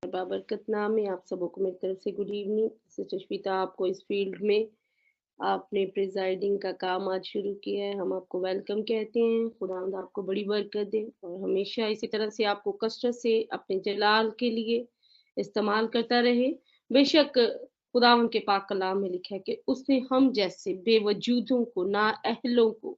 बाबरकत नाम है। आप सबों को मेरी तरफ से गुड इवनिंग। सिस्टर श्वेता, आपको इस फील्ड में आपने प्रिजाइडिंग का काम आज शुरू किया है, हम आपको वेलकम कहते हैं। खुदावंद आपको बड़ी बरकत दे और हमेशा इसी तरह से आपको कसरत से अपने जलाल के लिए इस्तेमाल करता रहे। बेशक खुदावंद के पाक कलाम में लिखा है कि उसने हम जैसे बेवजूदों को, नाअहलों को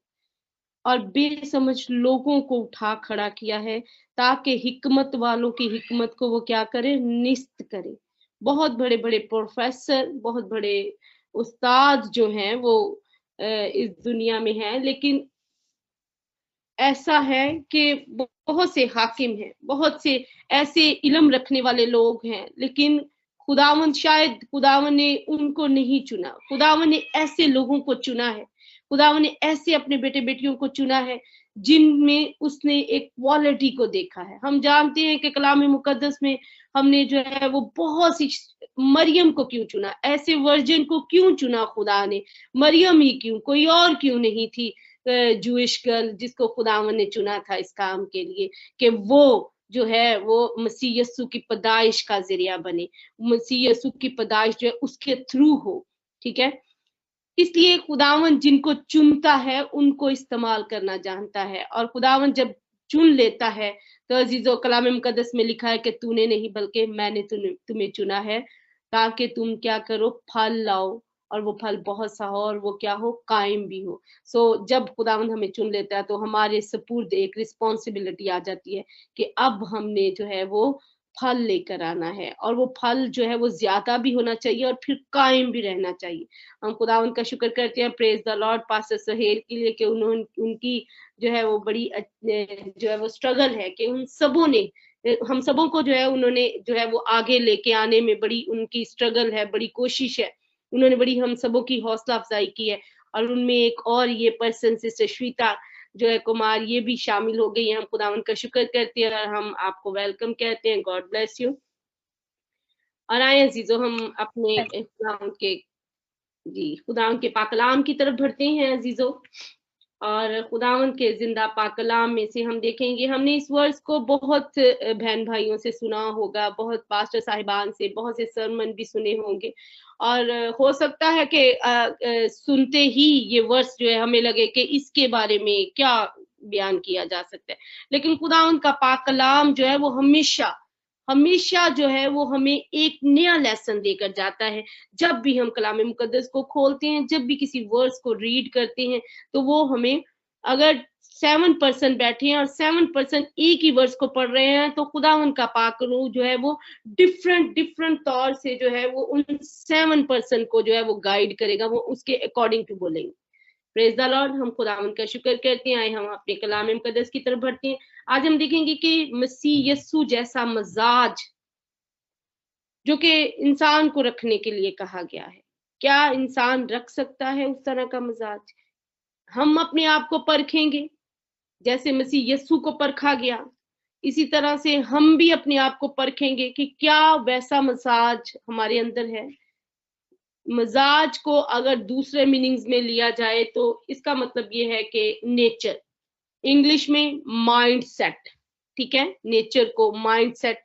और बेसमझ लोगों को उठा खड़ा किया है, ताकि हिकमत वालों की हिकमत को वो क्या करे, निस्त करे। बहुत बड़े बड़े प्रोफेसर, बहुत बड़े उस्ताद जो हैं वो इस दुनिया में हैं, लेकिन ऐसा है कि बहुत से हाकिम हैं, बहुत से ऐसे इल्म रखने वाले लोग हैं, लेकिन खुदावंद, शायद खुदावंद ने उनको नहीं चुना। खुदावंद ने ऐसे लोगों को चुना है, खुदावंद ने ऐसे अपने बेटे बेटियों को चुना है जिनमें उसने एक क्वालिटी को देखा है। हम जानते हैं कि कलाम मुकद्दस में हमने जो है वो बहुत सी, मरियम को क्यों चुना, ऐसे वर्जन को क्यों चुना खुदा ने, मरियम ही क्यों, कोई और क्यों नहीं थी जूइश गर्ल जिसको खुदावन ने चुना था इस काम के लिए, कि वो जो है वो मसीह यस्सु की पैदाइश का जरिया बने, मसीह यस्सु की पैदाइश जो है उसके थ्रू हो। ठीक है, इसलिए खुदावन जिनको चुनता है उनको इस्तेमाल करना जानता है, और खुदावन जब चुन लेता है तो अजीजो, कलाम मुकद्दस में लिखा है कि तूने नहीं बल्कि मैंने तुम्हें चुना है ताकि तुम क्या करो, फल लाओ, और वो फल बहुत सा हो और वो क्या हो, कायम भी हो। जब खुदावंद हमें चुन लेता है तो हमारे सपुर्द एक रिस्पॉन्सिबिलिटी आ जाती है कि अब हमने जो है वो फल लेकर आना है, और वो फल जो है वो ज्यादा भी होना चाहिए और फिर कायम भी रहना चाहिए। हम खुदावंद का शुक्र करते हैं, praise the Lord, pastor Sahel के लिए कि उन्होंने, उनकी जो है वो बड़ी जो है वो स्ट्रगल है कि उन सबों ने, हम सबों को जो है उन्होंने जो है वो आगे लेके आने में बड़ी उनकी स्ट्रगल है, बड़ी कोशिश है। उन्होंने बड़ी हम सबों की हौसला अफजाई की है, और उनमें एक और ये पर्सन सिस्टर श्वेता जो है कुमार, ये भी शामिल हो गई है। हम खुदावन का शुक्र करते हैं और हम आपको वेलकम कहते हैं। God bless you. और आए अजीजो, हम अपने खुदावन के, जी, खुदावन के पाकलाम की तरफ बढ़ते हैं अजीजो, और खुदावन के जिंदा पाकलाम में से हम देखेंगे, हमने इस वर्ष को बहुत बहन भाइयों से सुना होगा, बहुत पास्टर साहिबान से बहुत से सरमन भी सुने होंगे, और हो सकता है कि सुनते ही ये वर्ष जो है हमें लगे कि इसके बारे में क्या बयान किया जा सकता है, लेकिन खुदावन का पाकलाम जो है वो हमेशा हमेशा जो है वो हमें एक नया लेसन देकर जाता है। जब भी हम कलाम मुकद्दस को खोलते हैं, जब भी किसी वर्स को रीड करते हैं, तो वो हमें, अगर 7% बैठे हैं और 7% एक ही वर्स को पढ़ रहे हैं, तो खुदावन का पाक रूह जो है वो डिफरेंट डिफरेंट तौर से जो है वो उन 7% को जो है वो गाइड करेगा, वो उसके अकॉर्डिंग टू बोलेंगे। Praise the Lord. हम खुदावन का शुक्र करते हैं। आए हम अपने कलाम मुकद्दस की तरफ बढ़ते हैं। आज हम देखेंगे कि मसीह यस्सु जैसा मजाज जो कि इंसान को रखने के लिए कहा गया है, क्या इंसान रख सकता है उस तरह का मजाज? हम अपने आप को परखेंगे, जैसे मसीह यस्सु को परखा गया, इसी तरह से हम भी अपने आप को परखेंगे कि क्या वैसा मजाज हमारे अंदर है। मजाज को अगर दूसरे मीनिंग्स में लिया जाए तो इसका मतलब ये है कि नेचर, इंग्लिश में माइंड सेट, ठीक है, नेचर को माइंड सेट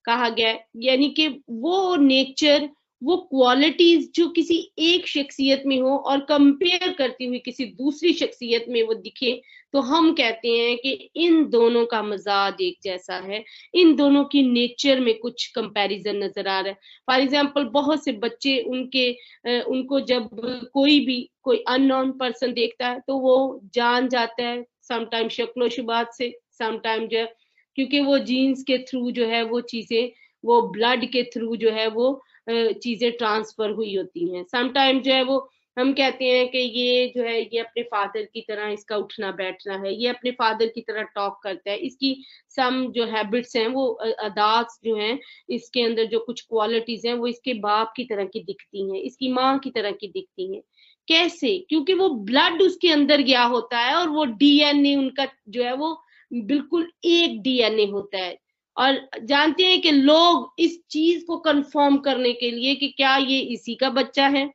कहा गया है, यानी कि वो नेचर, वो क्वालिटीज जो किसी एक शख्सियत में हो और कंपेयर करती हुई किसी दूसरी शख्सियत में वो दिखे, तो हम कहते हैं कि इन दोनों का मजाज एक जैसा है, इन दोनों की नेचर में कुछ कंपैरिजन नजर आ रहा है। फॉर एग्जांपल, बहुत से बच्चे उनको जब कोई अननोन पर्सन देखता है तो वो जान जाता है, समटाइम शक्लो शुबात से, समटाइम जो है क्योंकि वो जीन्स के थ्रू जो है वो चीजें, वो ब्लड के थ्रू जो है वो चीजें ट्रांसफर हुई होती हैं। समटाइम जो है वो हम कहते हैं कि ये जो है ये अपने फादर की तरह इसका उठना बैठना है, ये अपने फादर की तरह टॉक करता है, इसकी सम जो हैबिट्स हैं वो अदात जो हैं, इसके अंदर जो कुछ क्वालिटीज हैं वो इसके बाप की तरह की दिखती हैं, इसकी माँ की तरह की दिखती हैं। कैसे? क्योंकि वो ब्लड उसके अंदर गया होता है और वो डीएनए उनका जो है वो बिल्कुल एक डीएनए होता है। और जानते हैं कि लोग इस चीज को कंफर्म करने के लिए कि क्या ये इसी का बच्चा है,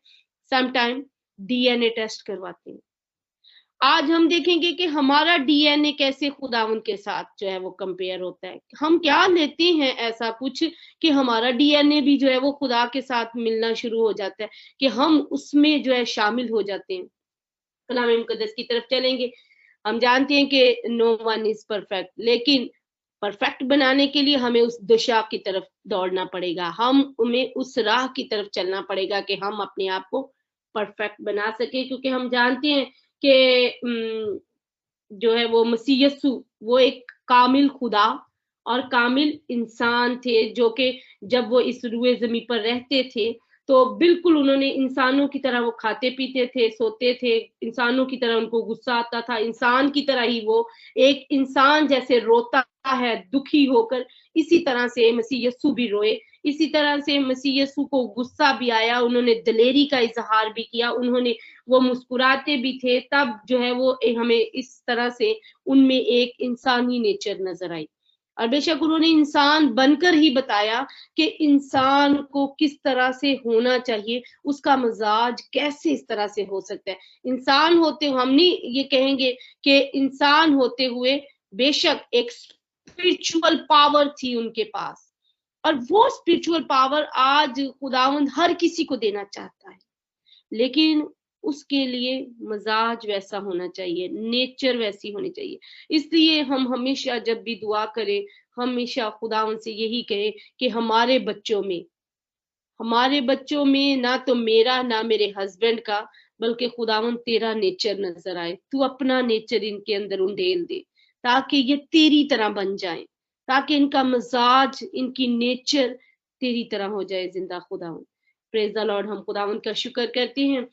समटाइम डीएनए टेस्ट करवाते हैं। आज हम देखेंगे कि हमारा डीएनए कैसे खुदावन के साथ जो है वो कंपेयर होता है। हम क्या लेते हैं ऐसा कुछ कि हमारा डीएनए भी जो है वो खुदा के साथ मिलना शुरू हो जाता है, कि हम उसमें जो है शामिल हो जाते हैं। कलाम मुकद्दस की तरफ चलेंगे। हम जानते हैं कि नो वन इज परफेक्ट, लेकिन परफेक्ट बनाने के लिए हमें उस दिशा की तरफ दौड़ना पड़ेगा, हमें उस राह की तरफ चलना पड़ेगा कि हम अपने आप को परफेक्ट बना सके, क्योंकि हम जानते हैं कि जो है वो मसीह यस्सु वो एक कामिल खुदा और कामिल इंसान थे, जो कि जब वो इस रुए ज़मीं पर रहते थे तो बिल्कुल उन्होंने इंसानों की तरह वो खाते पीते थे, सोते थे, इंसानों की तरह उनको गुस्सा आता था, इंसान की तरह ही वो एक इंसान जैसे रोता है दुखी होकर, इसी तरह से मसीह यस्सु भी रोए, इसी तरह से मसीह यस्सु को गुस्सा भी आया, उन्होंने दिलेरी का इज़हार भी किया, उन्होंने वो मुस्कुराते भी थे, तब जो है वो हमें इस तरह से उनमें एक इंसानी नेचर नजर आई। और बेशक उन्होंने इंसान बनकर ही बताया कि इंसान को किस तरह से होना चाहिए, उसका मिजाज कैसे इस तरह से हो सकता है। इंसान होते हुए हम नहीं ये कहेंगे कि इंसान होते हुए बेशक एक स्पिरिचुअल पावर थी उनके पास, और वो स्पिरिचुअल पावर आज खुदावंद हर किसी को देना चाहता है, लेकिन उसके लिए मजाज वैसा होना चाहिए, नेचर वैसी होनी चाहिए। इसलिए हम हमेशा जब भी दुआ करें, हमेशा खुदावंद से यही कहें कि हमारे बच्चों में ना तो मेरा ना मेरे हस्बैंड का, बल्कि खुदावंद तेरा नेचर नजर आए, तू अपना नेचर इनके अंदर उंडेल दे, ताकि ये तेरी तरह बन जाएं, ताकि इनका मजाज इनकी नेचर तेरी तरह हो जाए। जिंदा खुदावंद, प्रेज द लॉर्ड। हम खुदावंद का शुक्र करते हैं।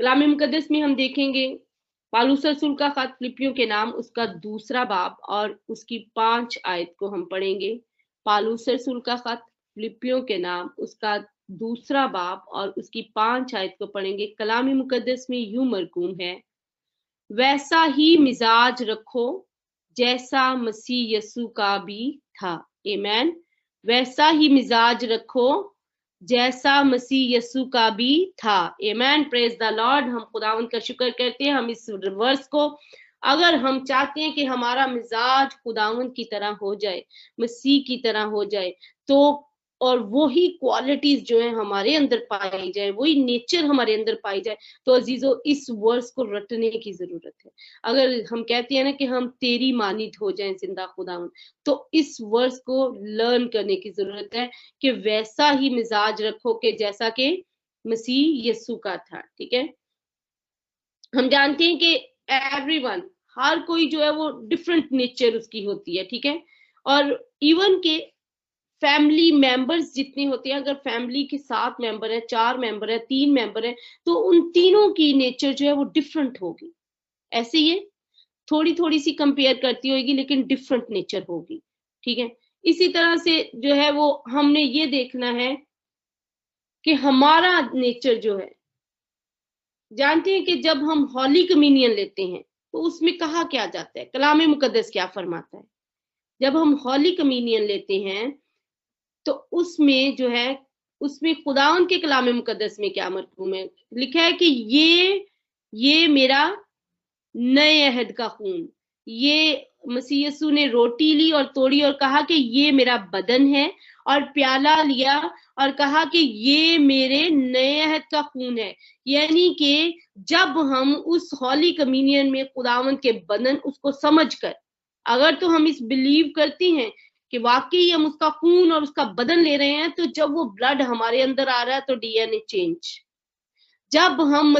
कलाम मुकद्दस में हम देखेंगे पालूस रसूल का खत फिलिपियों के नाम उसका 2 बाब और उसकी 5 आयत को हम पढ़ेंगे। पालूस रसूल का खत फिलिपियों के नाम उसका 2 बाब और उसकी 5 आयत को पढ़ेंगे। कलाम मुकद्दस में यूं मरकूम है, वैसा ही मिजाज रखो जैसा मसीह यस्सु का भी था। आमीन। वैसा ही मिजाज रखो जैसा मसीह यस्सु का भी था। आमीन। Praise the Lord. हम खुदावंद का शुक्र करते हैं, हम इस वर्स को अगर हम चाहते हैं कि हमारा मिजाज खुदावंद की तरह हो जाए, मसीह की तरह हो जाए, तो और वही क्वालिटीज जो है हमारे अंदर पाई जाए, वही नेचर हमारे अंदर पाई जाए, तो अजीजों इस वर्स को रटने की जरूरत है। अगर हम कहते हैं ना कि हम तेरी मानित हो जाएं जिंदा खुदावंद, तो इस वर्स को लर्न करने की जरूरत है कि वैसा ही मिजाज रखो कि जैसा कि मसीह यस्सु का था। ठीक है। हम जानते हैं कि एवरीवन, हर कोई जो है वो डिफरेंट नेचर उसकी होती है। ठीक है। और इवन के फैमिली मेंबर्स जितने होते हैं, अगर फैमिली के 7 मेंबर है, 4 मेंबर है, 3 मेंबर है, तो उन तीनों की नेचर जो है वो डिफरेंट होगी। ऐसे ये थोड़ी थोड़ी सी कंपेयर करती होगी, लेकिन डिफरेंट नेचर होगी। ठीक है। इसी तरह से जो है वो हमने ये देखना है कि हमारा नेचर जो है, जानते हैं कि जब हम हॉली कम्युनियन लेते हैं तो उसमें कहा क्या जाता है, कलाम मुकद्दस क्या फरमाता है। जब हम हॉली कम्युनियन लेते हैं तो उसमें जो है, उसमें खुदावन के कलाम मुकद्दस में क्या मरकूम है, लिखा है कि ये मेरा नए अहद का खून, ये मसीह यस्सु ने रोटी ली और तोड़ी और कहा कि ये मेरा बदन है, और प्याला लिया और कहा कि ये मेरे नए अहद का खून है। यानी कि जब हम उस हॉली कम्युनियन में खुदावंद के बदन उसको समझकर, अगर तो हम इस बिलीव करते हैं कि वाकई हम उसका खून और उसका बदन ले रहे हैं, तो जब वो ब्लड हमारे अंदर आ रहा है तो डीएनए चेंज। जब हम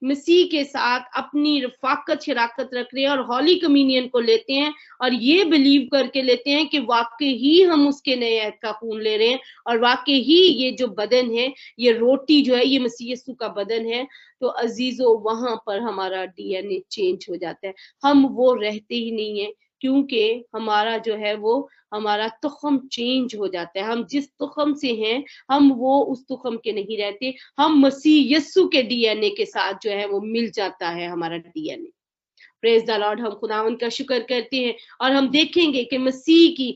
मसीह के साथ अपनी रफाकत शराकत रख रहे हैं और हॉली कम्युनियन को लेते हैं और ये बिलीव करके लेते हैं कि वाकई ही हम उसके नए अहद का खून ले रहे हैं, और वाकई ही ये जो बदन है, ये रोटी जो है, ये मसीह यस्सु का बदन है, तो अजीजों वहां पर हमारा डीएनए चेंज हो जाता है। हम वो रहते ही नहीं है, क्योंकि हमारा जो है वो हमारा तुखम चेंज हो जाता है। हम जिस तुखम से हैं, हम वो उस तुखम के नहीं रहते, हम मसीह यस्सु के डीएनए के साथ जो है वो मिल जाता है हमारा डीएनए। Praise the Lord. हम खुदावंद का शुक्र करते हैं और हम देखेंगे कि मसीह की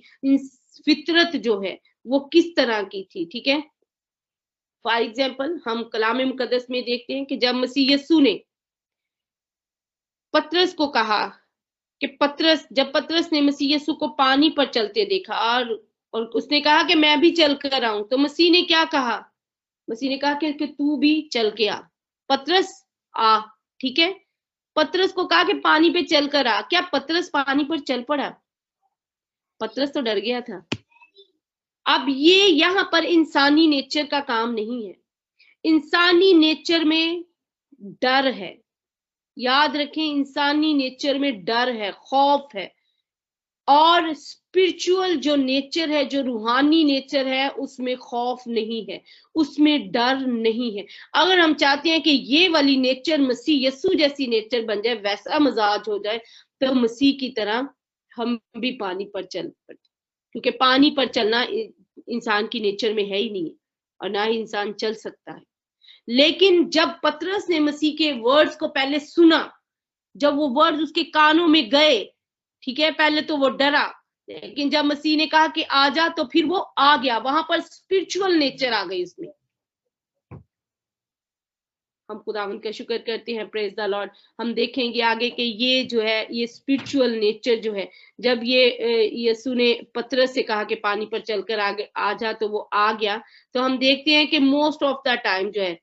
फितरत जो है वो किस तरह की थी। ठीक है। फॉर एग्जाम्पल हम कलाम मुकद्दस में देखते हैं कि जब मसीह यस्सु ने पतरस को कहा कि जब पतरस ने मसीह यीशु को पानी पर चलते देखा और उसने कहा कि मैं भी चल कर आऊं, तो मसीह ने क्या कहा? मसीह ने कहा कि तू भी चल के आ, पतरस आ। ठीक है, पतरस को कहा कि पानी पे चल कर आ। क्या पतरस पानी पर चल पड़ा? पतरस तो डर गया था। अब ये यहाँ पर इंसानी नेचर का काम नहीं है। इंसानी नेचर में डर है। याद रखें, इंसानी नेचर में डर है, खौफ है। और स्पिरिचुअल जो नेचर है, जो रूहानी नेचर है, उसमें खौफ नहीं है, उसमें डर नहीं है। अगर हम चाहते हैं कि ये वाली नेचर मसीह यीशु जैसी नेचर बन जाए, वैसा मजाज हो जाए, तो मसीह की तरह हम भी पानी पर चल पड़ते, क्योंकि पानी पर चलना इंसान की नेचर में है ही नहीं, और ना ही इंसान चल सकता है। लेकिन जब पतरस ने मसीह के वर्ड्स को पहले सुना, जब वो वर्ड्स उसके कानों में गए, ठीक है, पहले तो वो डरा, लेकिन जब मसीह ने कहा कि आ जा, तो फिर वो आ गया। वहां पर स्पिरिचुअल नेचर आ गई उसमें। हम खुदावंद का शुक्र करते हैं, प्रेज द लॉर्ड। हम देखेंगे आगे कि ये जो है, ये स्पिरिचुअल नेचर जो है, जब ये यीशु ने पतरस से कहा कि पानी पर चलकर आगे आ जा, तो वो आ गया। तो हम देखते हैं कि मोस्ट ऑफ द टाइम जो है,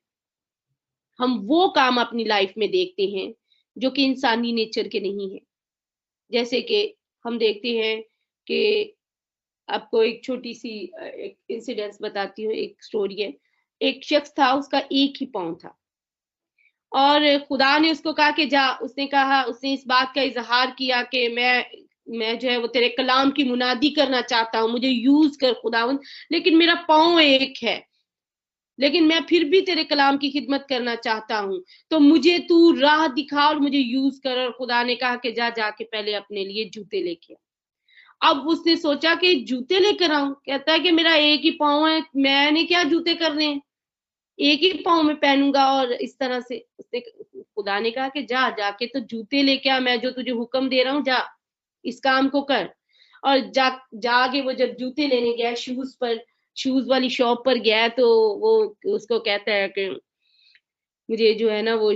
हम वो काम अपनी लाइफ में देखते हैं जो कि इंसानी नेचर के नहीं है। जैसे कि हम देखते हैं कि आपको एक छोटी सी एक इंसिडेंस बताती हूँ, एक स्टोरी है। एक शख्स था, उसका एक ही पाँव था, और खुदा ने उसको कहा कि जा। उसने इस बात का इजहार किया कि मैं जो है वो तेरे कलाम की मुनादी करना चाहता हूँ, मुझे यूज कर खुदावंद, लेकिन मेरा पाँव एक है, लेकिन मैं फिर भी तेरे कलाम की खिदमत करना चाहता हूँ, तो मुझे तू राह दिखा और मुझे यूज कर। और खुदा ने कहा कि जा जाके पहले अपने लिए जूते लेके आ। अब उसने सोचा कि जूते लेकर आऊं। कहता है कि मेरा एक ही पाँव है, मैंने क्या जूते करने हैं, एक ही पाँव में पहनूंगा। और इस तरह से उसने, खुदा ने कहा कि जा जाके तो जूते लेके आ, मैं जो तुझे हुक्म दे रहा हूँ, जा इस काम को कर। और जाके वो जब जूते लेने गया, शूज वाली शॉप पर गया, तो वो उसको कहता है कि मुझे जो है ना, वो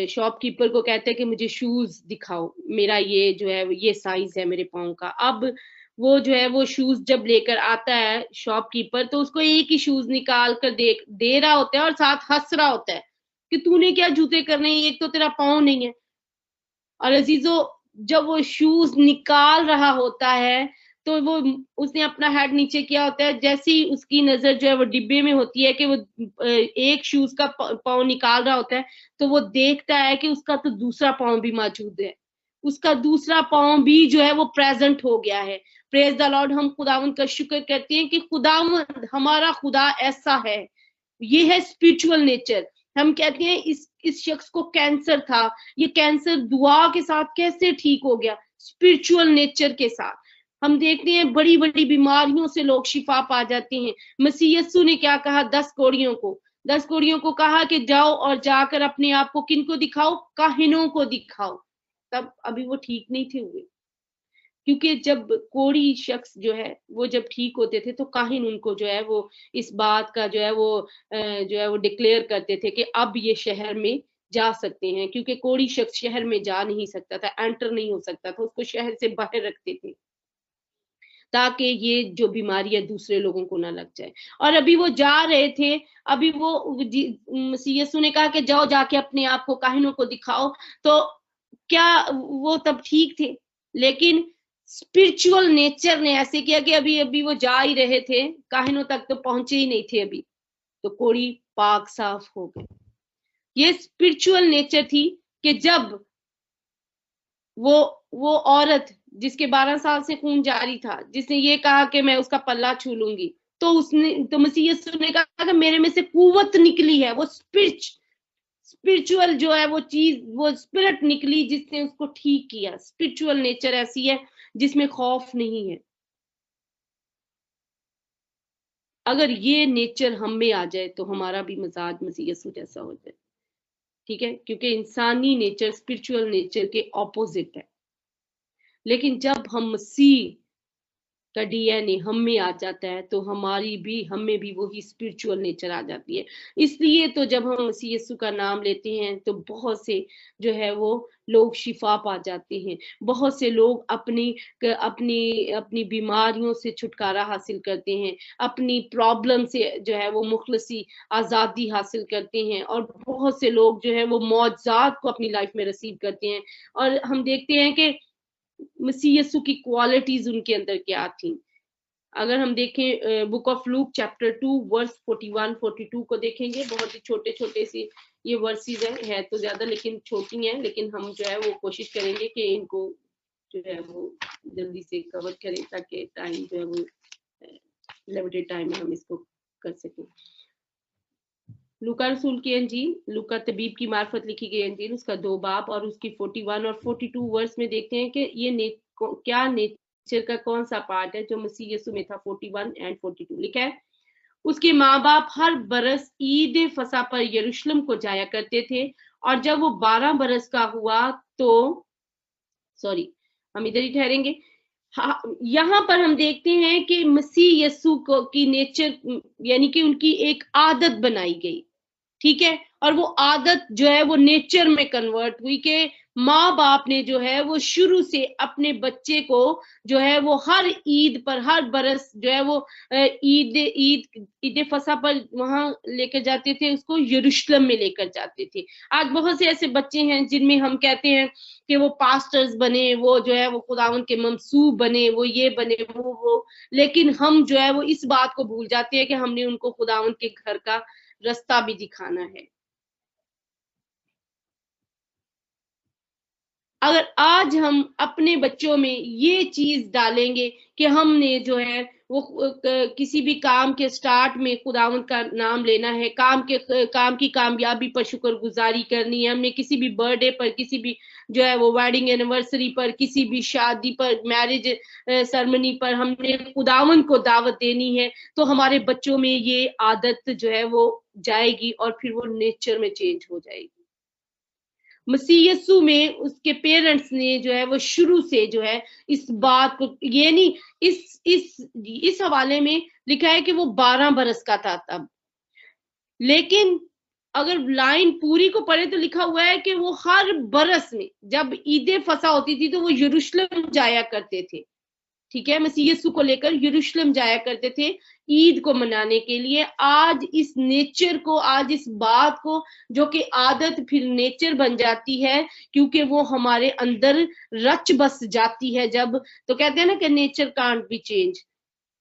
शॉपकीपर को कहते हैं कि मुझे शूज दिखाओ, मेरा ये जो है ये साइज है मेरे पाँव का। अब वो जो है वो शूज जब लेकर आता है शॉपकीपर, तो उसको एक ही शूज निकाल कर दे रहा होता है, और साथ हंस रहा होता है कि तूने क्या जूते करने हैं, एक तो तेरा पाँव नहीं है। और अजीजो, जब वो शूज निकाल रहा होता है, तो वो उसने अपना हेड नीचे किया होता है, जैसे ही उसकी नजर जो है वो डिब्बे में होती है कि वो एक शूज का पाँव निकाल रहा होता है, तो वो देखता है कि उसका तो दूसरा पाँव भी मौजूद है, उसका दूसरा पाँव भी जो है वो प्रेजेंट हो गया है। Praise the Lord. हम खुदावंद का शुक्र करते हैं कि खुदावंद, हमारा खुदा ऐसा है। ये है स्पिरिचुअल नेचर। हम कहते हैं इस शख्स को कैंसर था, ये कैंसर दुआ के साथ कैसे ठीक हो गया? स्पिरिचुअल नेचर के साथ। हम देखते हैं बड़ी बड़ी बीमारियों से लोग शिफा पा जाते हैं। मसीह यीशु ने क्या कहा 10 कोड़ियों को कहा कि जाओ और जाकर अपने आप को किनको दिखाओ? काहिनों को दिखाओ। तब अभी वो ठीक नहीं थे हुए, क्योंकि जब कोढ़ी शख्स जो है वो जब ठीक होते थे, तो काहिन उनको जो है वो इस बात का जो है वो डिक्लेयर करते थे कि अब ये शहर में जा सकते हैं, क्योंकि कोढ़ी शख्स शहर में जा नहीं सकता था, एंटर नहीं हो सकता था, उसको शहर से बाहर रखते थे ताकि ये जो बीमारी है दूसरे लोगों को ना लग जाए। और अभी वो जा रहे थे, अभी वो मसीह यीशु ने कहा कि जाओ जाके अपने आप को काहिनों को दिखाओ। तो क्या वो तब ठीक थे? लेकिन स्पिरिचुअल नेचर ने ऐसे किया कि अभी अभी वो जा ही रहे थे, काहिनों तक तो पहुंचे ही नहीं थे अभी, तो कोड़ी पाक साफ हो गए। ये स्पिरिचुअल नेचर थी कि जब वो औरत जिसके 12 साल से खून जारी था, जिसने ये कहा कि मैं उसका पल्ला छू लूंगी, तो मसीह यीशु ने कहा कि मेरे में से कुव्वत निकली है। वो स्पिरिचुअल जो है वो चीज, वो स्पिरिट निकली जिसने उसको ठीक किया। स्पिरिचुअल नेचर ऐसी है जिसमें खौफ नहीं है। अगर ये नेचर हम में आ जाए तो हमारा भी मजाज मसीह यीशु जैसा हो जाए। ठीक है, क्योंकि इंसानी नेचर स्पिरिचुअल नेचर के ऑपोजिट है। लेकिन जब हम मसीह का डीएनए हम में आ जाता है, तो हम में भी वही स्पिरिचुअल नेचर आ जाती है। इसलिए तो जब हम मसीह यीशु का नाम लेते हैं तो बहुत से जो है वो लोग शिफा पा जाते हैं, बहुत से लोग अपनी अपनी बीमारियों से छुटकारा हासिल करते हैं, अपनी प्रॉब्लम से जो है वो मुखलसी आजादी हासिल करते हैं, और बहुत से लोग जो है वो मौजज़ात को अपनी लाइफ में रिसीव करते हैं। और हम देखते हैं कि मसीह यीशु की क्वालिटीज उनके अंदर क्या थी। अगर हम देखें book of Luke chapter 2 verse 41-42 को देखेंगे, बहुत ही छोटे छोटे सी ये वर्सेस है तो ज्यादा लेकिन छोटी हैं, लेकिन हम जो है वो कोशिश करेंगे कि इनको जो है वो जल्दी से कवर करें ताकि टाइम जो है वो लिमिटेड टाइम में हम इसको कर सकें। लूका रसूल की अंजील, लूका तबीब की मार्फत लिखी गई अंजील, उसका 2 बाब और उसकी 41 और 42 वर्स में देखते हैं कि ये क्या नेचर का कौन सा पार्ट है जो मसीह यीशु में था। 41 एंड 42 लिखा है, उसके माँ बाप हर बरस ईद फसा पर यरूशलेम को जाया करते थे, और जब वो 12 बरस का हुआ तो सॉरी हम इधर ही ठहरेंगे। यहाँ पर हम देखते हैं कि मसीह यीशु को की नेचर यानी कि उनकी एक आदत बनाई गई, ठीक है, और वो आदत जो है वो नेचर में कन्वर्ट हुई कि माँ बाप ने जो है वो शुरू से अपने बच्चे को जो है वो हर ईद पर हर बरस जो है वो ईद ईद ईद फसा पर वहां लेकर जाते थे, उसको यरूशलेम में लेकर जाते थे। आज बहुत से ऐसे बच्चे हैं जिनमें हम कहते हैं कि वो पास्टर्स बने, वो जो है वो खुदावन के ममसूब बने, वो ये बने वो, लेकिन हम जो है वो इस बात को भूल जाते हैं कि हमने उनको खुदावन के घर का रास्ता भी दिखाना है। अगर आज हम अपने बच्चों में ये चीज डालेंगे कि हमने जो है वो किसी भी काम के स्टार्ट में खुदावंद का नाम लेना है, काम की कामयाबी पर शुक्रगुजारी करनी है, हमने किसी भी बर्थडे पर, किसी भी जो है वो वेडिंग एनिवर्सरी पर, किसी भी शादी पर, मैरिज सेरेमनी पर हमने खुदावंद को दावत देनी है, तो हमारे बच्चों में ये आदत जो है वो जाएगी और फिर वो नेचर में चेंज हो जाएगी। मसीह यीशु में उसके पेरेंट्स ने जो है वो शुरू से जो है इस बात को, ये नहीं, इस हवाले में लिखा है कि वो 12 बरस का था तब, लेकिन अगर लाइन पूरी को पढ़े तो लिखा हुआ है कि वो हर बरस में जब ईद फसा होती थी तो वो यरूशलेम जाया करते थे, ठीक है, मसीह यीशु को लेकर यरूशलेम जाया करते थे ईद को मनाने के लिए। आज इस नेचर को, आज इस बात को जो कि आदत फिर नेचर बन जाती है, क्योंकि वो हमारे अंदर रच बस जाती है जब, तो कहते हैं ना कि नेचर कांट बी चेंज,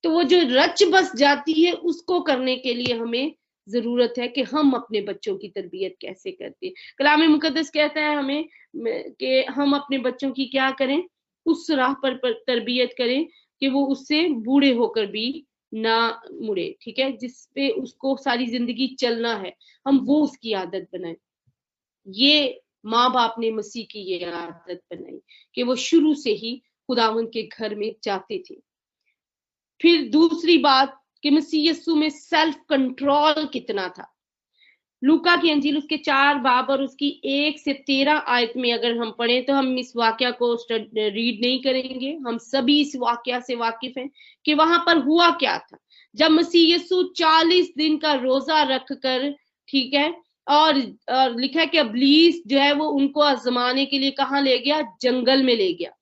तो वो जो रच बस जाती है उसको करने के लिए हमें जरूरत है कि हम अपने बच्चों की तरबियत कैसे करते हैं। कलाम मुकद्दस कहता है हमें कि हम अपने बच्चों की क्या करें, उस राह पर तरबियत करें कि वो उससे बूढ़े होकर भी ना मुड़े, ठीक है, जिसपे उसको सारी जिंदगी चलना है, हम वो उसकी आदत बनाए। ये माँ बाप ने मसीह की ये आदत बनाई कि वो शुरू से ही खुदावंद के घर में जाते थे। फिर दूसरी बात कि मसीह यीशु में सेल्फ कंट्रोल कितना था। लूका की अंजील उसके 4 बाब और उसकी 1 से 13 आयत में अगर हम पढ़ें तो हम इस वाक्या को रीड नहीं करेंगे, हम सभी इस वाक्या से वाकिफ हैं कि वहां पर हुआ क्या था जब मसीह यीशु 40 दिन का रोजा रख कर, ठीक है, और लिखा है कि इब्लीस जो है वो उनको आजमाने के लिए कहाँ ले गया, जंगल में ले गया,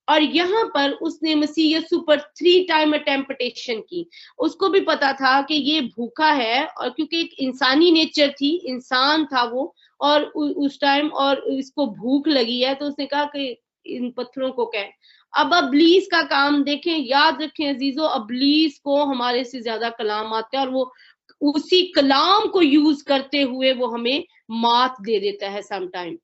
और यहाँ पर उसने मसीह यीशु पर 3 टाइम टेम्पटेशन की। उसको भी पता था कि ये भूखा है, और क्योंकि एक इंसानी नेचर थी, इंसान था वो, और उस टाइम और इसको भूख लगी है, तो उसने कहा कि इन पत्थरों को क्या। अब इब्लीस का काम देखें, याद रखें अजीजों, इब्लीस को हमारे से ज्यादा कलाम आते हैं और वो उसी कलाम को यूज करते हुए वो हमें मात दे देता है सम टाइम।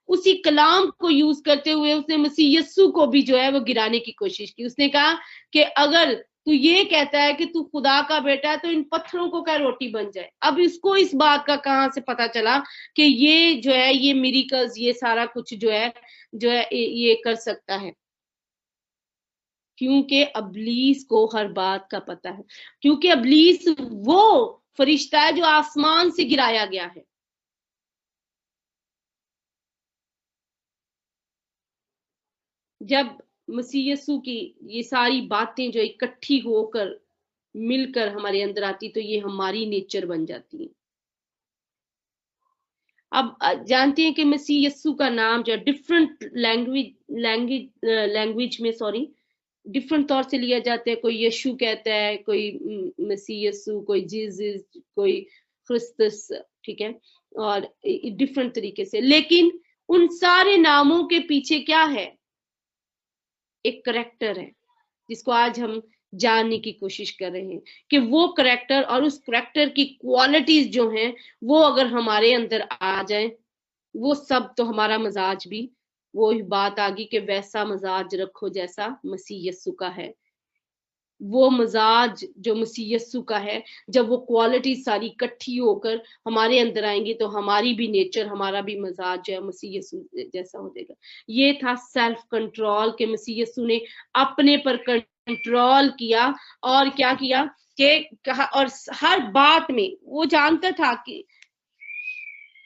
उसी कलाम को यूज करते हुए उसने मसीह यस्सु को भी जो है वो गिराने की कोशिश की। उसने कहा कि अगर तू ये कहता है कि तू खुदा का बेटा है तो इन पत्थरों को क्या रोटी बन जाए। अब इसको इस बात का कहां से पता चला कि ये जो है ये मिरेकल्स, ये सारा कुछ जो है ये कर सकता है, क्योंकि इब्लीस को हर बात का पता है, क्योंकि इब्लीस वो फरिश्ता है जो आसमान से गिराया गया है। जब मसीह यीशु की ये सारी बातें जो इकट्ठी होकर मिलकर हमारे अंदर आती, तो ये हमारी नेचर बन जाती है। अब जानते हैं कि मसीह यीशु का नाम जो डिफरेंट लैंग्वेज में डिफरेंट तौर से लिया जाता है। कोई यीशु कहता है, कोई मसीह यीशु, कोई जीसस, कोई क्रिस्तस, ठीक है, और डिफरेंट तरीके से। लेकिन उन सारे नामों के पीछे क्या है? एक करैक्टर है, जिसको आज हम जानने की कोशिश कर रहे हैं कि वो करैक्टर और उस करैक्टर की क्वालिटीज जो हैं, वो अगर हमारे अंदर आ जाए, वो सब, तो हमारा मजाज भी वो बात आ गई कि वैसा मजाज रखो जैसा मसीह यीशु का है। वो मजाज जो मसीह यीशु का है, जब वो क्वालिटी सारी इकट्ठी होकर हमारे अंदर आएंगी, तो हमारी भी नेचर, हमारा भी मजाज जो है मसीह यीशु जैसा हो जाएगा। ये था सेल्फ कंट्रोल के मसीह यीशु ने अपने पर कंट्रोल किया। और क्या किया कि कहा, और हर बात में वो जानता था कि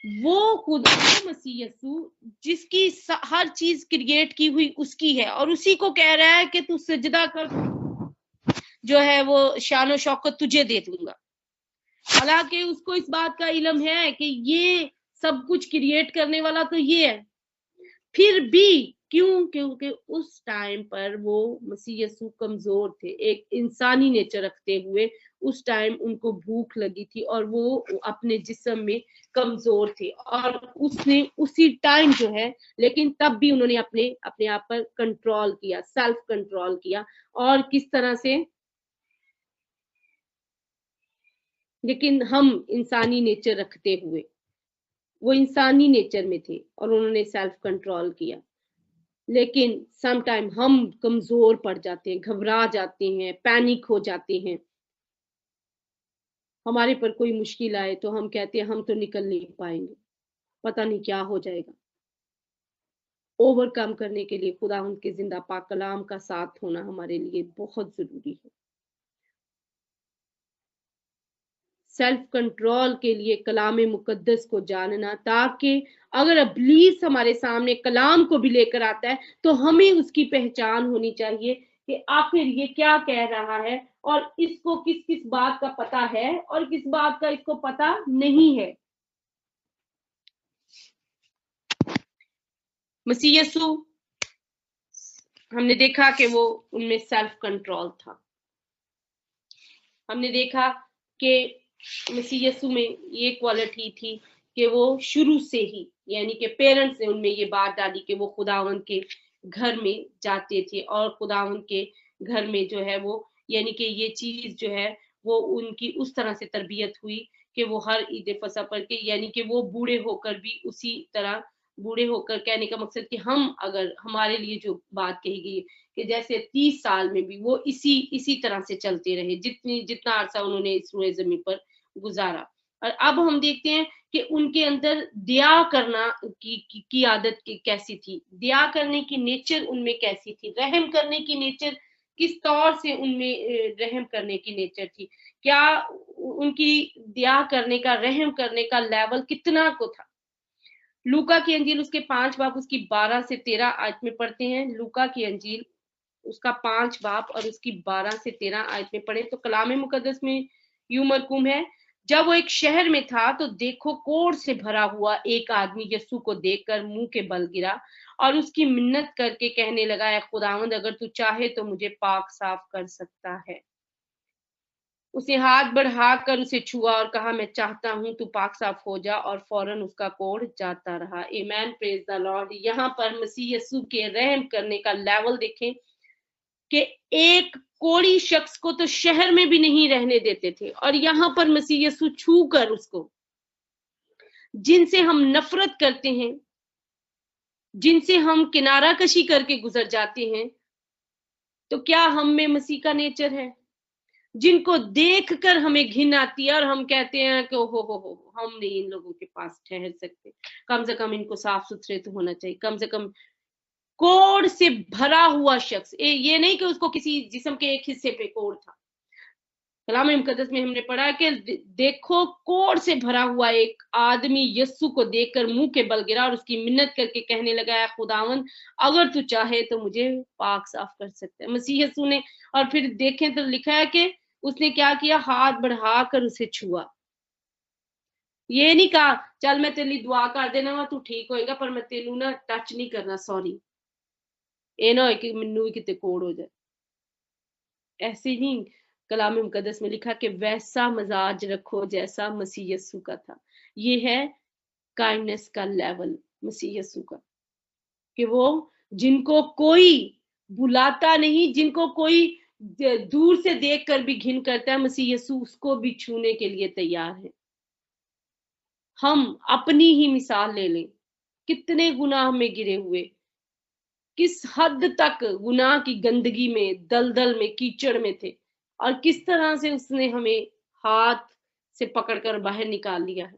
वो खुद मसीह यीशु जिसकी हर चीज क्रिएट की हुई उसकी है, और उसी को कह रहा है कि तू सजदा कर, जो है वो शान और शौकत तुझे दे दूंगा। हालांकि उसको इस बात का इल्म है कि ये सब कुछ क्रिएट करने वाला तो ये है, फिर भी क्यों? क्योंकि उस टाइम पर वो मसीह यीशु कमजोर थे, एक इंसानी नेचर रखते हुए। उस टाइम उनको भूख लगी थी और वो अपने जिस्म में कमजोर थे, और उसने उसी टाइम जो है, लेकिन तब भी उन्होंने अपने आप पर कंट्रोल किया, सेल्फ कंट्रोल किया। और किस तरह से? लेकिन हम इंसानी नेचर रखते हुए, वो इंसानी नेचर में थे और उन्होंने सेल्फ कंट्रोल किया। लेकिन सम टाइम हम कमजोर पड़ जाते हैं, घबरा जाते हैं, पैनिक हो जाते हैं। हमारे पर कोई मुश्किल आए तो हम कहते हैं हम तो निकल नहीं पाएंगे, पता नहीं क्या हो जाएगा। ओवरकम करने के लिए खुदा उनके जिंदा पाक कलाम का साथ होना हमारे लिए बहुत जरूरी है। सेल्फ कंट्रोल के लिए कलाम मुकद्दस को जानना, ताकि अगर इब्लीस हमारे सामने कलाम को भी लेकर आता है, तो हमें उसकी पहचान होनी चाहिए कि आखिर ये क्या कह रहा है, और इसको किस किस बात का पता है और किस बात का इसको पता नहीं है। मसीह यीशु, हमने देखा कि वो उनमें सेल्फ कंट्रोल था। हमने देखा कि मसीह यीशु में ये क्वालिटी थी कि वो शुरू से ही, यानी कि पेरेंट्स ने उनमें ये बात डाली कि वो खुदावंद के घर में जाते थे, और खुदावंद के घर में जो है वो, यानी कि ये चीज जो है वो उनकी उस तरह से तरबियत हुई कि वो हर ईद फसा पर के, यानी कि वो बूढ़े होकर भी उसी तरह, बूढ़े होकर कहने का मकसद कि हम, अगर हमारे लिए जो बात कही गई कि जैसे 30 साल में भी वो इसी तरह से चलते रहे, जितना अरसा उन्होंने इस रोए जमीन पर गुजारा। और अब हम देखते हैं कि उनके अंदर दया करना की आदत कैसी थी, दया करने की नेचर उनमें कैसी थी, रहम करने की नेचर किस तौर से उनमें रहम करने की नेचर थी, क्या उनकी दया करने का, रहम करने का लेवल कितना को था। लूका की अंजील उसके 5 बाब उसकी 12 से 13 आयत में पढ़ते हैं। लूका की अंजील उसका 5 बाब और उसकी 12 से 13 आयत में पढ़े तो कलाम मुकद्दस में यूं मरकूम है, जब वो एक शहर में था तो देखो कोढ़ से भरा हुआ एक आदमी यीशु को देखकर मुंह के बल गिरा और उसकी मिन्नत करके कहने लगा, ऐ खुदावंद, अगर तू चाहे तो मुझे पाक साफ कर सकता है। उसने हाथ बढ़ाकर उसे छुआ और कहा, मैं चाहता हूं, तू पाक साफ हो जा, और फौरन उसका कोढ़ जाता रहा। आमेन, प्रेज द लॉर्ड। यहाँ पर मसीह यीशु के रहम करने का लेवल देखें कि एक कोढ़ी शख्स को तो शहर में भी नहीं रहने देते थे, और यहाँ पर मसीह यीशु छू कर उसको, जिनसे हम नफरत करते हैं, जिनसे हम किनारा कशी करके गुजर जाते हैं, तो क्या हम में मसीह का नेचर है? जिनको देखकर हमें घिन आती है और हम कहते हैं कि हो हम नहीं इन लोगों के पास ठहर सकते, कम से कम इनको साफ सुथरे तो होना चाहिए, कम से कम। कोढ़ से भरा हुआ शख्स, ये नहीं कि उसको किसी जिस्म के एक हिस्से पे कोढ़ था, कलाम मुकद्दस में हमने पढ़ा कि देखो कोढ़ से भरा हुआ एक आदमी यस्सु को देखकर मुंह के बल गिरा और उसकी मिन्नत करके कहने लगा, है खुदावंद अगर तू चाहे तो मुझे पाक साफ कर सकता है। मसीह यस्सु ने, और फिर देखें तो लिखा है कि उसने क्या किया, हाथ बढ़ाकर उसे छुआ। ये नहीं कहा चल मैं तेरी दुआ कर देना वा तू ठीक होएगा पर मैं तेनू ना टच नहीं करना, सॉरी, ये ना हो कि मैनू भी किते कोड़ हो जाए। ऐसे ही कलाम मुकद्दस में लिखा कि वैसा मजाज रखो जैसा मसीह यस्सु का था। ये है काइंडनेस का लेवल मसीह यस्सु का, कि वो जिनको कोई बुलाता नहीं, जिनको कोई दूर से देखकर भी घिन करता है, मसीह यस्सु उसको भी छूने के लिए तैयार है। हम अपनी ही मिसाल ले लें, कितने गुनाह में गिरे हुए, किस हद तक गुनाह की गंदगी में, दलदल में, कीचड़ में थे, और किस तरह से उसने हमें हाथ से पकड़कर बाहर निकाल लिया है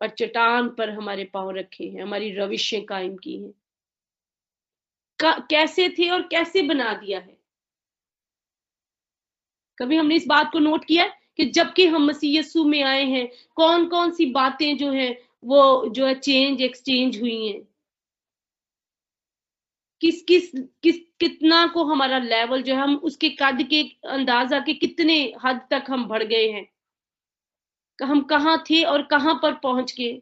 और चट्टान पर हमारे पांव रखे हैं, हमारी रविशें कायम की हैं। कैसे थे और कैसे बना दिया है। कभी हमने इस बात को नोट किया कि जबकि हम मसीह यीशु में आए हैं, कौन कौन सी बातें जो है वो जो है चेंज एक्सचेंज हुई हैं, किस किस किस कितना को हमारा लेवल जो है, हम उसके कद के अंदाजा के कितने हद तक हम बढ़ गए हैं, हम कहाँ थे और कहाँ पर पहुंच गए।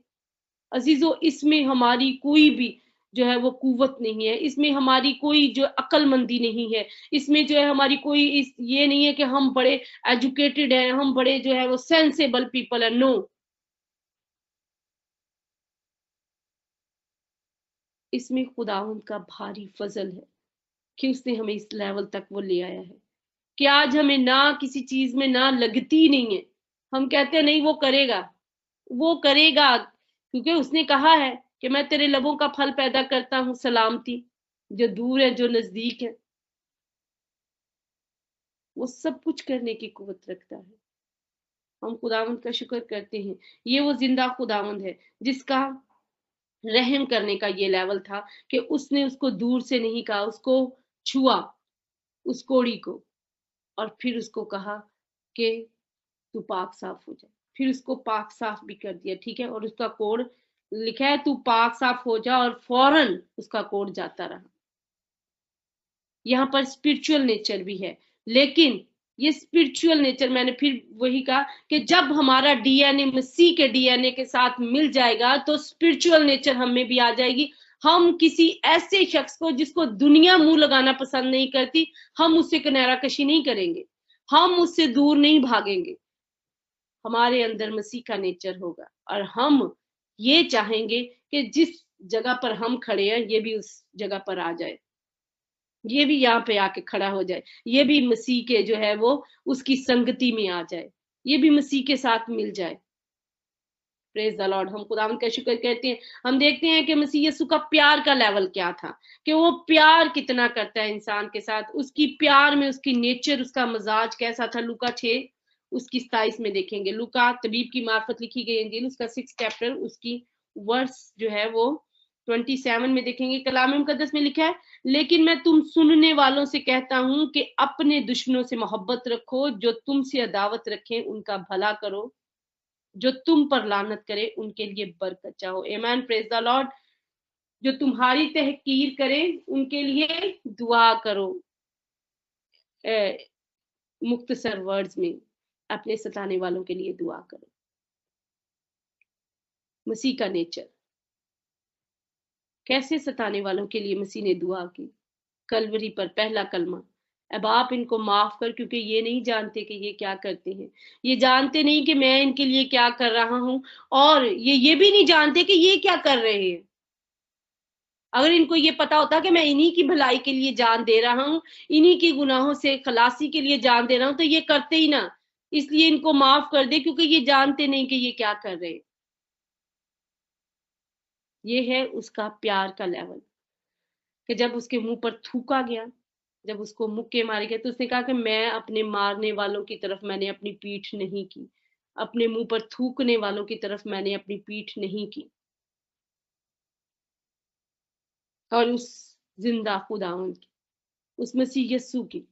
अजीजों, इसमें हमारी कोई भी जो है वो कुव्वत नहीं है, इसमें हमारी कोई जो अक्लमंदी नहीं है, इसमें जो है हमारी कोई ये नहीं है कि हम बड़े एजुकेटेड हैं, हम बड़े जो है वो सेंसेबल पीपल है। नो, इसमें खुदावंद का भारी फजल है कि उसने हमें इस लेवल तक वो ले आया है कि आज हमें ना किसी चीज में ना लगती नहीं है। हम कहते हैं नहीं वो करेगा, वो करेगा, क्योंकि उसने कहा है कि मैं तेरे लबों का फल पैदा करता हूं सलामती, जो दूर है जो नजदीक है, वो सब कुछ करने की कुवत रखता है। हम खुदावंद का शुक्र करते हैं, ये वो जिंदा खुदावंद है जिसका रहम करने का ये लेवल था कि उसने उसको दूर से नहीं कहा, उसको छुआ, उस कोड़ी को, और फिर उसको कहा कि तू पाक साफ हो जाए। फिर उसको पाक साफ भी कर दिया, ठीक है, और उसका कोड लिखा है तू पाक साफ हो जा, और फौरन उसका कोड जाता रहा। यहाँ पर स्पिरिचुअल नेचर भी है, लेकिन ये स्पिरिचुअल नेचर, मैंने फिर वही कहा कि जब हमारा डीएनए मसीह के डीएनए के साथ मिल जाएगा तो स्पिरिचुअल नेचर हम में भी आ जाएगी। हम किसी ऐसे शख्स को जिसको दुनिया मुंह लगाना पसंद नहीं करती, हम उससे किनारा कशी नहीं करेंगे, हम उससे दूर नहीं भागेंगे। हमारे अंदर मसीह का नेचर होगा और हम ये चाहेंगे कि जिस जगह पर हम खड़े हैं ये भी उस जगह पर आ जाए, ये भी यहाँ पे आके खड़ा हो जाए, ये भी मसीह के जो है वो उसकी संगति में आ जाए, ये भी मसीह के साथ मिल जाए। Praise the Lord. हम खुदावंद का शुक्र कहते हैं। हम देखते हैं कि मसीह यीशु का प्यार का लेवल क्या था, कि वो प्यार कितना करता है इंसान के साथ, उसकी प्यार में उसकी नेचर, उसका मजाज कैसा था। लूका 6 उसकी 27 में देखेंगे, लूका तबीब की मार्फत लिखी गई इंजील उसका 6 चैप्टर उसकी वर्स जो है वो 27 में देखेंगे। कलाम मुकद्दस में लिखा है, लेकिन मैं तुम सुनने वालों से कहता हूं कि अपने दुश्मनों से मोहब्बत रखो, जो तुमसे अदावत रखें उनका भला करो, जो तुम पर लानत करे उनके लिए बरकत चाहो। आमीन, प्रेज द लॉर्ड। जो तुम्हारी तहकीर करें उनके लिए दुआ करो। मुख्तसर वर्ड्स में, अपने सताने वालों के लिए दुआ करो। मसीह का नेचर, कैसे सताने वालों के लिए मसीह ने दुआ की। कलवरी पर पहला कलमा, अब आप इनको माफ कर, क्योंकि ये नहीं जानते कि ये क्या करते हैं, ये जानते नहीं कि मैं इनके लिए क्या कर रहा हूं, और ये भी नहीं जानते कि ये क्या कर रहे हैं। अगर इनको ये पता होता कि मैं इन्हीं की भलाई के लिए जान दे रहा हूं, इन्हीं के गुनाहों से खलासी के लिए जान दे रहा हूं, तो ये करते ही ना। इसलिए इनको माफ कर दे, क्योंकि ये जानते नहीं कि ये क्या कर रहे हैं। ये है उसका प्यार का लेवल, कि जब उसके मुंह पर थूका गया, जब उसको मुक्के मारे गए, तो उसने कहा कि मैं अपने मारने वालों की तरफ मैंने अपनी पीठ नहीं की, अपने मुंह पर थूकने वालों की तरफ मैंने अपनी पीठ नहीं की। और उस जिंदा खुदावंद की, उस मसीह यस्सु की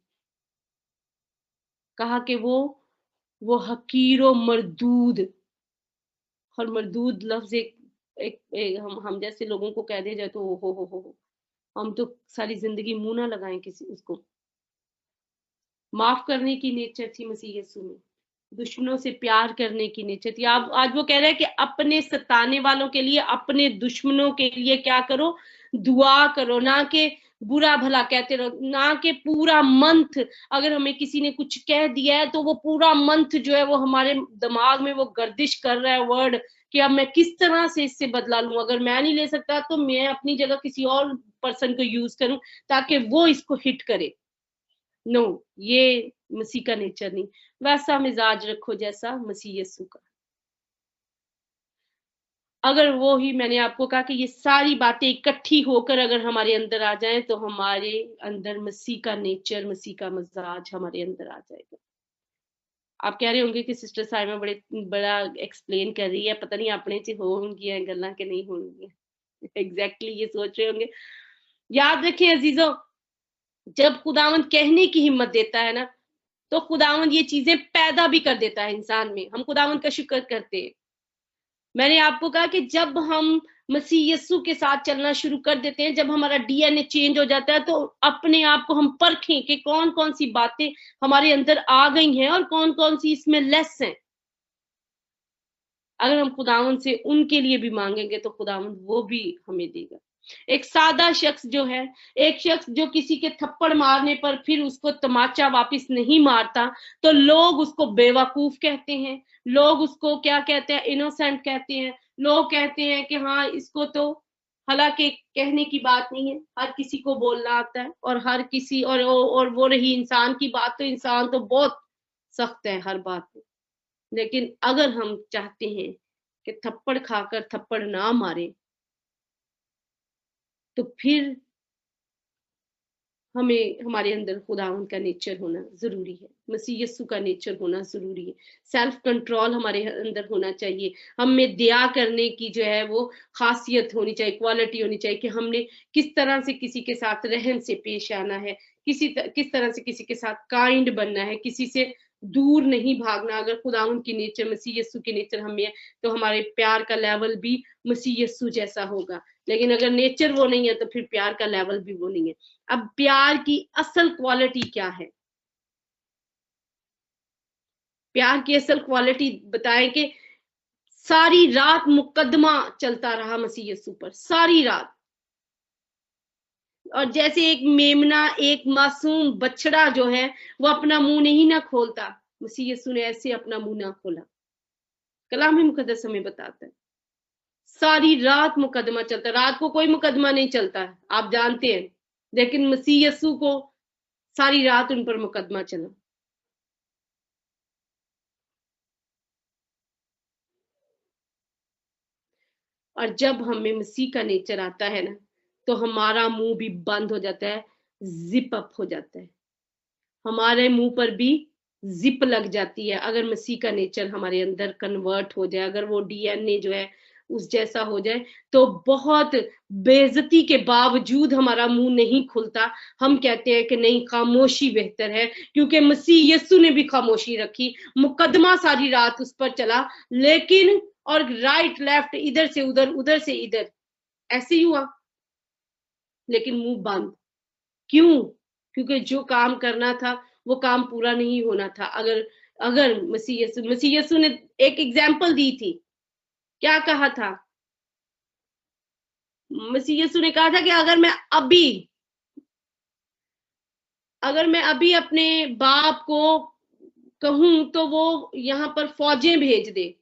कहा कि वो हकीर और मरदूद, और मरदूद लफ्ज एक हम जैसे लोगों को कह दिया जाए तो हो, हम तो सारी जिंदगी मुंह ना लगाएं किसी उसको। माफ करने की नेचर थी मसीह यीशु में, दुश्मनों से प्यार करने की नेचर थी। आप आज वो कह रहे हैं कि अपने सताने वालों के लिए, अपने दुश्मनों के लिए क्या करो, दुआ करो, ना कि बुरा भला कहते रहो, ना कि पूरा मंथ अगर हमें किसी ने कुछ कह दिया है तो वो पूरा मंथ जो है वो हमारे दिमाग में वो गर्दिश कर रहा है वर्ड कि अब मैं किस तरह से इससे बदला लूं, अगर मैं नहीं ले सकता तो मैं अपनी जगह किसी और पर्सन को यूज करूं ताकि वो इसको हिट करे। नो, ये मसीह का नेचर नहीं। वैसा मिजाज रखो जैसा मसीह यीशु का। अगर वो ही मैंने आपको कहा कि ये सारी बातें इकट्ठी होकर अगर हमारे अंदर आ जाएं तो हमारे अंदर मसीह का नेचर, मसीह का मिजाज हमारे अंदर आ जाएगा। आप कह रहे होंगे कि सिस्टर साइमा बड़ा एक्सप्लेन कर रही है, पता नहीं अपने से होंगी गल्लां के नहीं होंगी। एग्जैक्टली ये सोच रहे होंगे। याद रखें अजीजों, जब खुदावंद कहने की हिम्मत देता है ना तो खुदावंद ये चीजें पैदा भी कर देता है इंसान में। हम खुदावंद का शुक्र करते हैं। मैंने आपको कहा कि जब हम मसीह यीशु के साथ चलना शुरू कर देते हैं, जब हमारा डीएनए चेंज हो जाता है, तो अपने आप को हम परखें कि कौन कौन सी बातें हमारे अंदर आ गई हैं और कौन कौन सी इसमें लेस हैं। अगर हम खुदावंद से उनके लिए भी मांगेंगे तो खुदावंद वो भी हमें देगा। एक सादा शख्स जो है, एक शख्स जो किसी के थप्पड़ मारने पर फिर उसको तमाचा वापस नहीं मारता, तो लोग उसको बेवकूफ कहते हैं, लोग उसको क्या कहते हैं, इनोसेंट कहते हैं। लोग कहते हैं कि हाँ इसको तो, हालांकि कहने की बात नहीं है, हर किसी को बोलना आता है और हर किसी और वो रही इंसान की बात, तो इंसान तो बहुत सख्त है हर बात में। लेकिन अगर हम चाहते हैं कि थप्पड़ खाकर थप्पड़ ना मारे तो फिर हमें हमारे अंदर खुदावंद का नेचर होना जरूरी है, मसीह यीशु का नेचर होना जरूरी है। सेल्फ कंट्रोल हमारे अंदर होना चाहिए। हम में दया करने की जो है वो खासियत होनी चाहिए, क्वालिटी होनी चाहिए कि हमने किस तरह से किसी के साथ रहन से पेश आना है, किस तरह से किसी के साथ काइंड बनना है, किसी से दूर नहीं भागना। अगर खुदावंद की नेचर, मसीह यीशु की नेचर हमें है तो हमारे प्यार का लेवल भी मसीह यीशु जैसा होगा। लेकिन अगर नेचर वो नहीं है तो फिर प्यार का लेवल भी वो नहीं है। अब प्यार की असल क्वालिटी क्या है? प्यार की असल क्वालिटी बताएं कि सारी रात मुकदमा चलता रहा मसीह यीशु पर, सारी रात। और जैसे एक मेमना, एक मासूम बछड़ा जो है वो अपना मुंह नहीं ना खोलता, मसीह यीशु ने ऐसे अपना मुंह ना खोला। कलाम मुकद्दस हमें बताता है सारी रात मुकदमा चलता। रात को कोई मुकदमा नहीं चलता है, आप जानते हैं, लेकिन मसीह यीशु को सारी रात उन पर मुकदमा चला। और जब हमें मसीह का नेचर आता है ना तो हमारा मुंह भी बंद हो जाता है, जिप अप हो जाता है, हमारे मुंह पर भी जिप लग जाती है। अगर मसीह का नेचर हमारे अंदर कन्वर्ट हो जाए, अगर वो डीएनए जो है उस जैसा हो जाए, तो बहुत बेइज्जती के बावजूद हमारा मुंह नहीं खुलता। हम कहते हैं कि नहीं, खामोशी बेहतर है, क्योंकि मसीह यीशु ने भी खामोशी रखी। मुकदमा सारी रात उस पर चला, लेकिन और राइट लेफ्ट, इधर से उधर, उधर से इधर, ऐसे ही हुआ, लेकिन मुंह बंद। क्यों? क्योंकि जो काम करना था वो काम पूरा नहीं होना था। अगर अगर मसीह यीशु ने एक एग्जाम्पल दी थी, क्या कहा था? मसीह यीशु ने कहा था कि अगर मैं अभी अपने बाप को कहूं तो वो यहाँ पर फौजें भेज दे,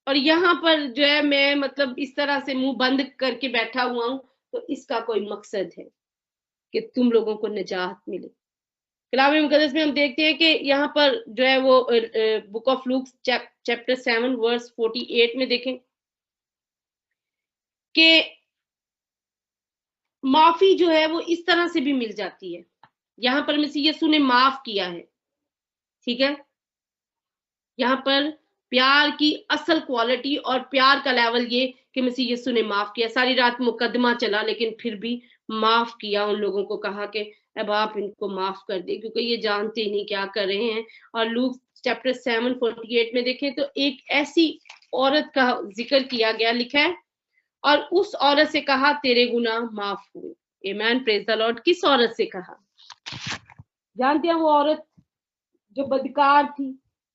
और यहाँ पर जो है मैं मतलब इस तरह से मुंह बंद करके बैठा हुआ हूं, तो इसका कोई मकसद है कि तुम लोगों को निजात मिले। कलाम मुकद्दस में हम देखते हैं कि यहाँ पर जो है वो book of Luke chapter 7 verse 48 में देखें कि माफी जो है वो इस तरह से भी मिल जाती है। यहाँ पर मसीह यीशु ने माफ किया है, ठीक है। यहाँ पर प्यार की असल क्वालिटी और प्यार का लेवल ये कि मसीह यीशु ने माफ किया। सारी रात मुकदमा चला लेकिन फिर भी माफ किया, उन लोगों को कहा कि अब आप इनको माफ कर दे, क्योंकि ये जानते ही नहीं क्या कर रहे हैं। और लूक चैप्टर 7:48 में देखें तो एक ऐसी औरत का जिक्र किया गया, लिखा है, और उस औरत से कहा तेरे गुनाह माफ हुए। आमेन, प्रेज द लॉर्ड। किस औरत से कहा? जानते हैं वो औरत जो बदकार थी।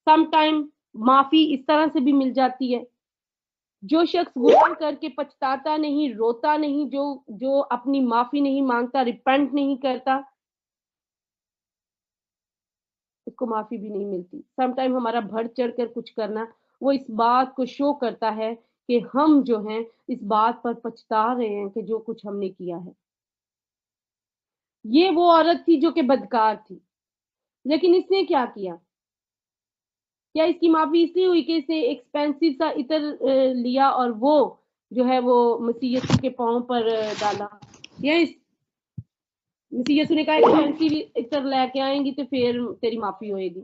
सम टाइम माफी इस तरह से भी मिल जाती है। जो शख्स गुनाह करके पछताता नहीं, रोता नहीं, जो अपनी माफी नहीं मांगता, रिपेंट नहीं करता, उसको माफी भी नहीं मिलती। सम टाइम हमारा बढ़ चढ़ कर कुछ करना, वो इस बात को शो करता है कि हम जो हैं इस बात पर पछता रहे हैं कि जो कुछ हमने किया है। ये वो औरत थी जो कि बदकार थी, लेकिन इसने क्या किया? क्या इसकी माफी इसलिए हुई कि इसने एक्सपेंसिव सा इत्र लिया और वो जो है वो मसीह यीशु के पांव पर डाला? या इस मसीह यीशु ने कहा एक्सपेंसिव इत्र लेके आएंगी तो फिर तेरी माफी होएगी?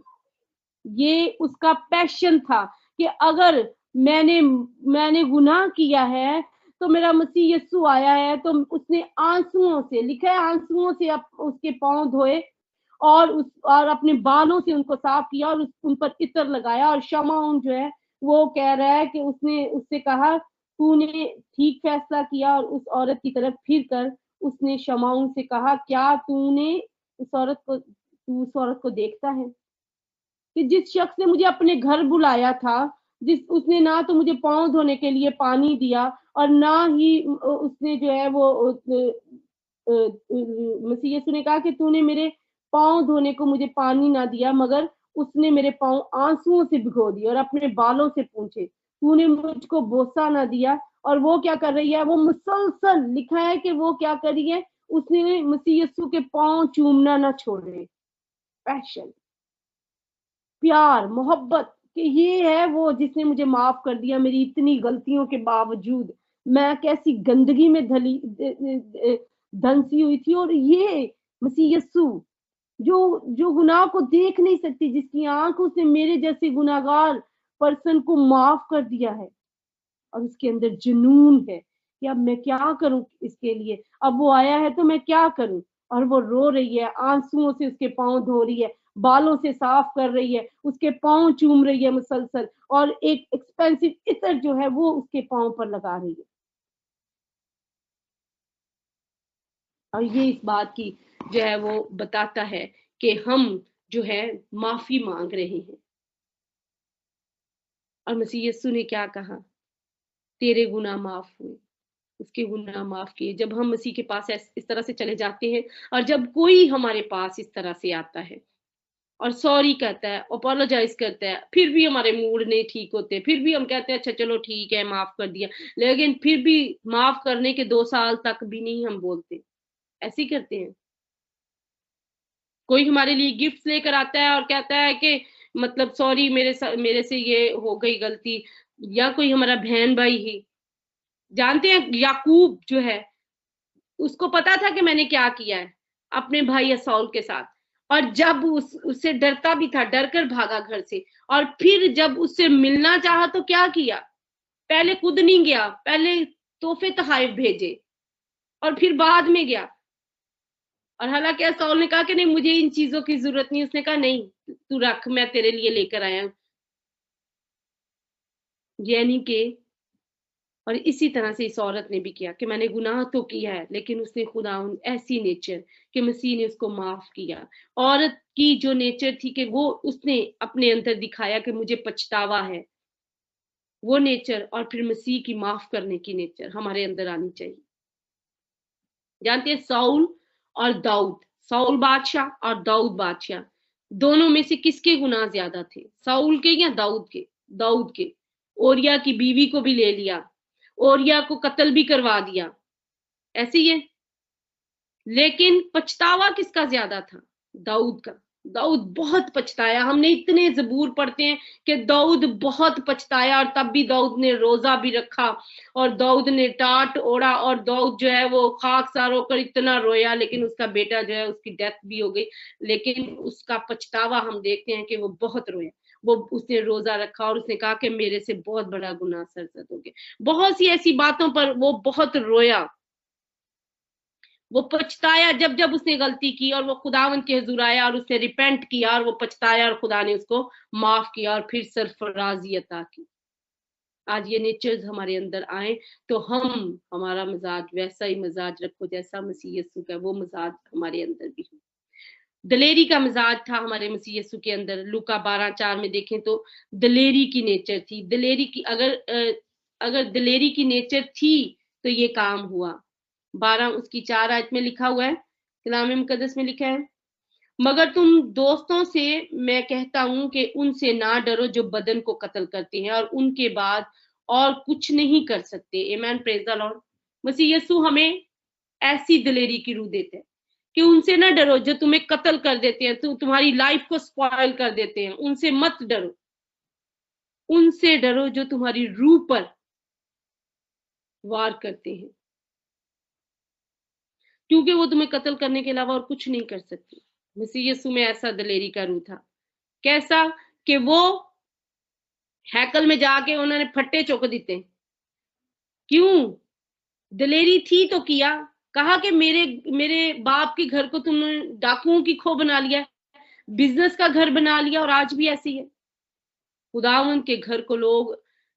ये उसका पैशन था कि अगर मैंने गुनाह किया है तो मेरा मसीह यीशु आया है, तो उसने आंसुओं से, लिखा है, आंसुओं से उसके पांव धोए और अपने बालों से उनको साफ किया और उन पर इत्र लगाया। और शमौन जो है वो कह रहा है कि उसने उससे कहा तूने ठीक फैसला किया। और उस औरत की तरफ फिर कर उसने शमौन से कहा क्या तू उस औरत को देखता है कि जिस शख्स ने मुझे अपने घर बुलाया था, उसने ना तो मुझे पांव धोने के लिए पानी दिया और ना ही उसने जो है वो मसीह यीशु ने कहा कि तूने मेरे पांव धोने को मुझे पानी ना दिया, मगर उसने मेरे पांव आंसुओं से भिगो दिए और अपने बालों से पूंछे। तूने मुझको बोसा ना दिया। और वो क्या कर रही है? वो मुसलसल, लिखा है कि वो क्या कर रही है, उसने मसीह यीशु के पांव चूमना ना छोड़े। पैशन, प्यार, मोहब्बत कि ये है वो जिसने मुझे माफ कर दिया मेरी इतनी गलतियों के बावजूद। मैं कैसी गंदगी में धंसी हुई थी, और ये मसीह यीशु जो जो गुनाह को देख नहीं सकती, जिसकी आंख उसने मेरे जैसे गुनाहगार पर्सन को माफ कर दिया है, और उसके अंदर जुनून है कि अब मैं क्या करूं इसके लिए, अब वो आया है तो मैं क्या करूं। और वो रो रही है, आंसुओं से उसके पांव धो रही है, बालों से साफ कर रही है, उसके पांव चूम रही है मुसलसल, और एक एक्सपेंसिव इत्र जो है वो उसके पांव पर लगा रही है। और ये इस बात की जो है वो बताता है कि हम जो है माफी मांग रहे हैं। और मसीह यीशु ने क्या कहा? तेरे गुनाह माफ हुए, उसके गुनाह माफ किए। जब हम मसीह के पास इस तरह से चले जाते हैं, और जब कोई हमारे पास इस तरह से आता है और सॉरी कहता है, अपोलोजाइज करता है, फिर भी हमारे मूड नहीं ठीक होते, फिर भी हम कहते हैं अच्छा चलो ठीक है माफ कर दिया, लेकिन फिर भी माफ करने के 2 साल तक भी नहीं हम बोलते, ऐसे ही करते हैं। कोई हमारे लिए गिफ्ट लेकर आता है और कहता है कि मतलब सॉरी मेरे से ये हो गई गलती, या कोई हमारा बहन भाई ही, जानते हैं याकूब जो है उसको पता था कि मैंने क्या किया है अपने भाई असौल के साथ, और जब उससे डरता भी था, डर कर भागा घर से, और फिर जब उससे मिलना चाहा तो क्या किया? पहले खुद नहीं गया, पहले तोहफे तोहफे भेजे और फिर बाद में गया। और हालांकि असौल ने कहा कि नहीं मुझे इन चीजों की जरूरत नहीं, उसने कहा नहीं तू रख, मैं तेरे लिए लेकर आया हूं। यानी कि और इसी तरह से इस औरत ने भी किया कि मैंने गुनाह तो किया है, लेकिन उसने खुदा ऐसी नेचर कि मसीह ने उसको माफ किया। औरत की जो नेचर थी कि वो उसने अपने अंदर दिखाया कि मुझे पछतावा है, वो नेचर और फिर मसीह की माफ करने की नेचर हमारे अंदर आनी चाहिए। जानते हैं साउल और दाऊद, साउल बादशाह और दाऊद बादशाह, दोनों में से किसके गुनाह ज्यादा थे? साउल के या दाऊद के? दाऊद के। ओरिया की बीवी को भी ले लिया, ओरिया को कत्ल भी करवा दिया, ऐसे ही है। लेकिन पछतावा किसका ज्यादा था? दाऊद का। दाऊद बहुत पछताया। हमने इतने जबूर पढ़ते हैं कि दाऊद बहुत पछताया, और तब भी दाऊद ने रोजा भी रखा, और दाऊद ने टाट ओढ़ा, और दाऊद जो है वो खाकसार होकर इतना रोया, लेकिन उसका बेटा जो है उसकी डेथ भी हो गई। लेकिन उसका पछतावा हम देखते हैं कि वो बहुत रोया, वो उसने रोजा रखा और उसने कहा कि मेरे से बहुत बड़ा गुनाह सरजद हो गया। बहुत सी ऐसी बातों पर वो बहुत रोया। वो पछताया जब जब उसने गलती की, और वो खुदावंद के हुजूर आया और उसने रिपेंट किया, और वो पछताया और खुदा ने उसको माफ किया और फिर सरफराजी अता की। आज ये नेचर्स हमारे अंदर आए तो हमारा मिजाज वैसा ही मिजाज रखो जैसा मसीह यीशु का, वो मिजाज हमारे अंदर भी हो। दलेरी का मिजाज था हमारे मसीह यीशु के अंदर। लूका 12:4 में देखें तो दलेरी की नेचर थी। दलेरी की अगर दलेरी की नेचर थी तो ये काम हुआ। 12 उसकी 4 आयत में लिखा हुआ है, कलाम मुकद्दस में लिखा है, मगर तुम दोस्तों से मैं कहता हूं कि उनसे ना डरो जो बदन को कत्ल करते हैं और उनके बाद और कुछ नहीं कर सकते। आमेन, प्रेज द लॉर्ड। मसीह यीशु हमें ऐसी दलेरी की रूह देते हैं कि उनसे ना डरो जो तुम्हें कत्ल कर देते हैं, तो तुम्हारी लाइफ को स्पॉइल कर देते हैं। उनसे मत डरो, उनसे डरो जो तुम्हारी रूह पर वार करते हैं, क्योंकि वो तुम्हें कत्ल करने के अलावा और कुछ नहीं कर सकते। मसीह यीशु में ऐसा दलेरी का रूह था। कैसा कि वो हैकल में जाके उन्होंने फट्टे चुक दिते। क्यों? दलेरी थी तो किया। कहा कि मेरे मेरे बाप के घर को तुमने डाकुओं की खो बना लिया, बिजनेस का घर बना लिया, और आज भी ऐसी है। खुदावंद के घर को लोग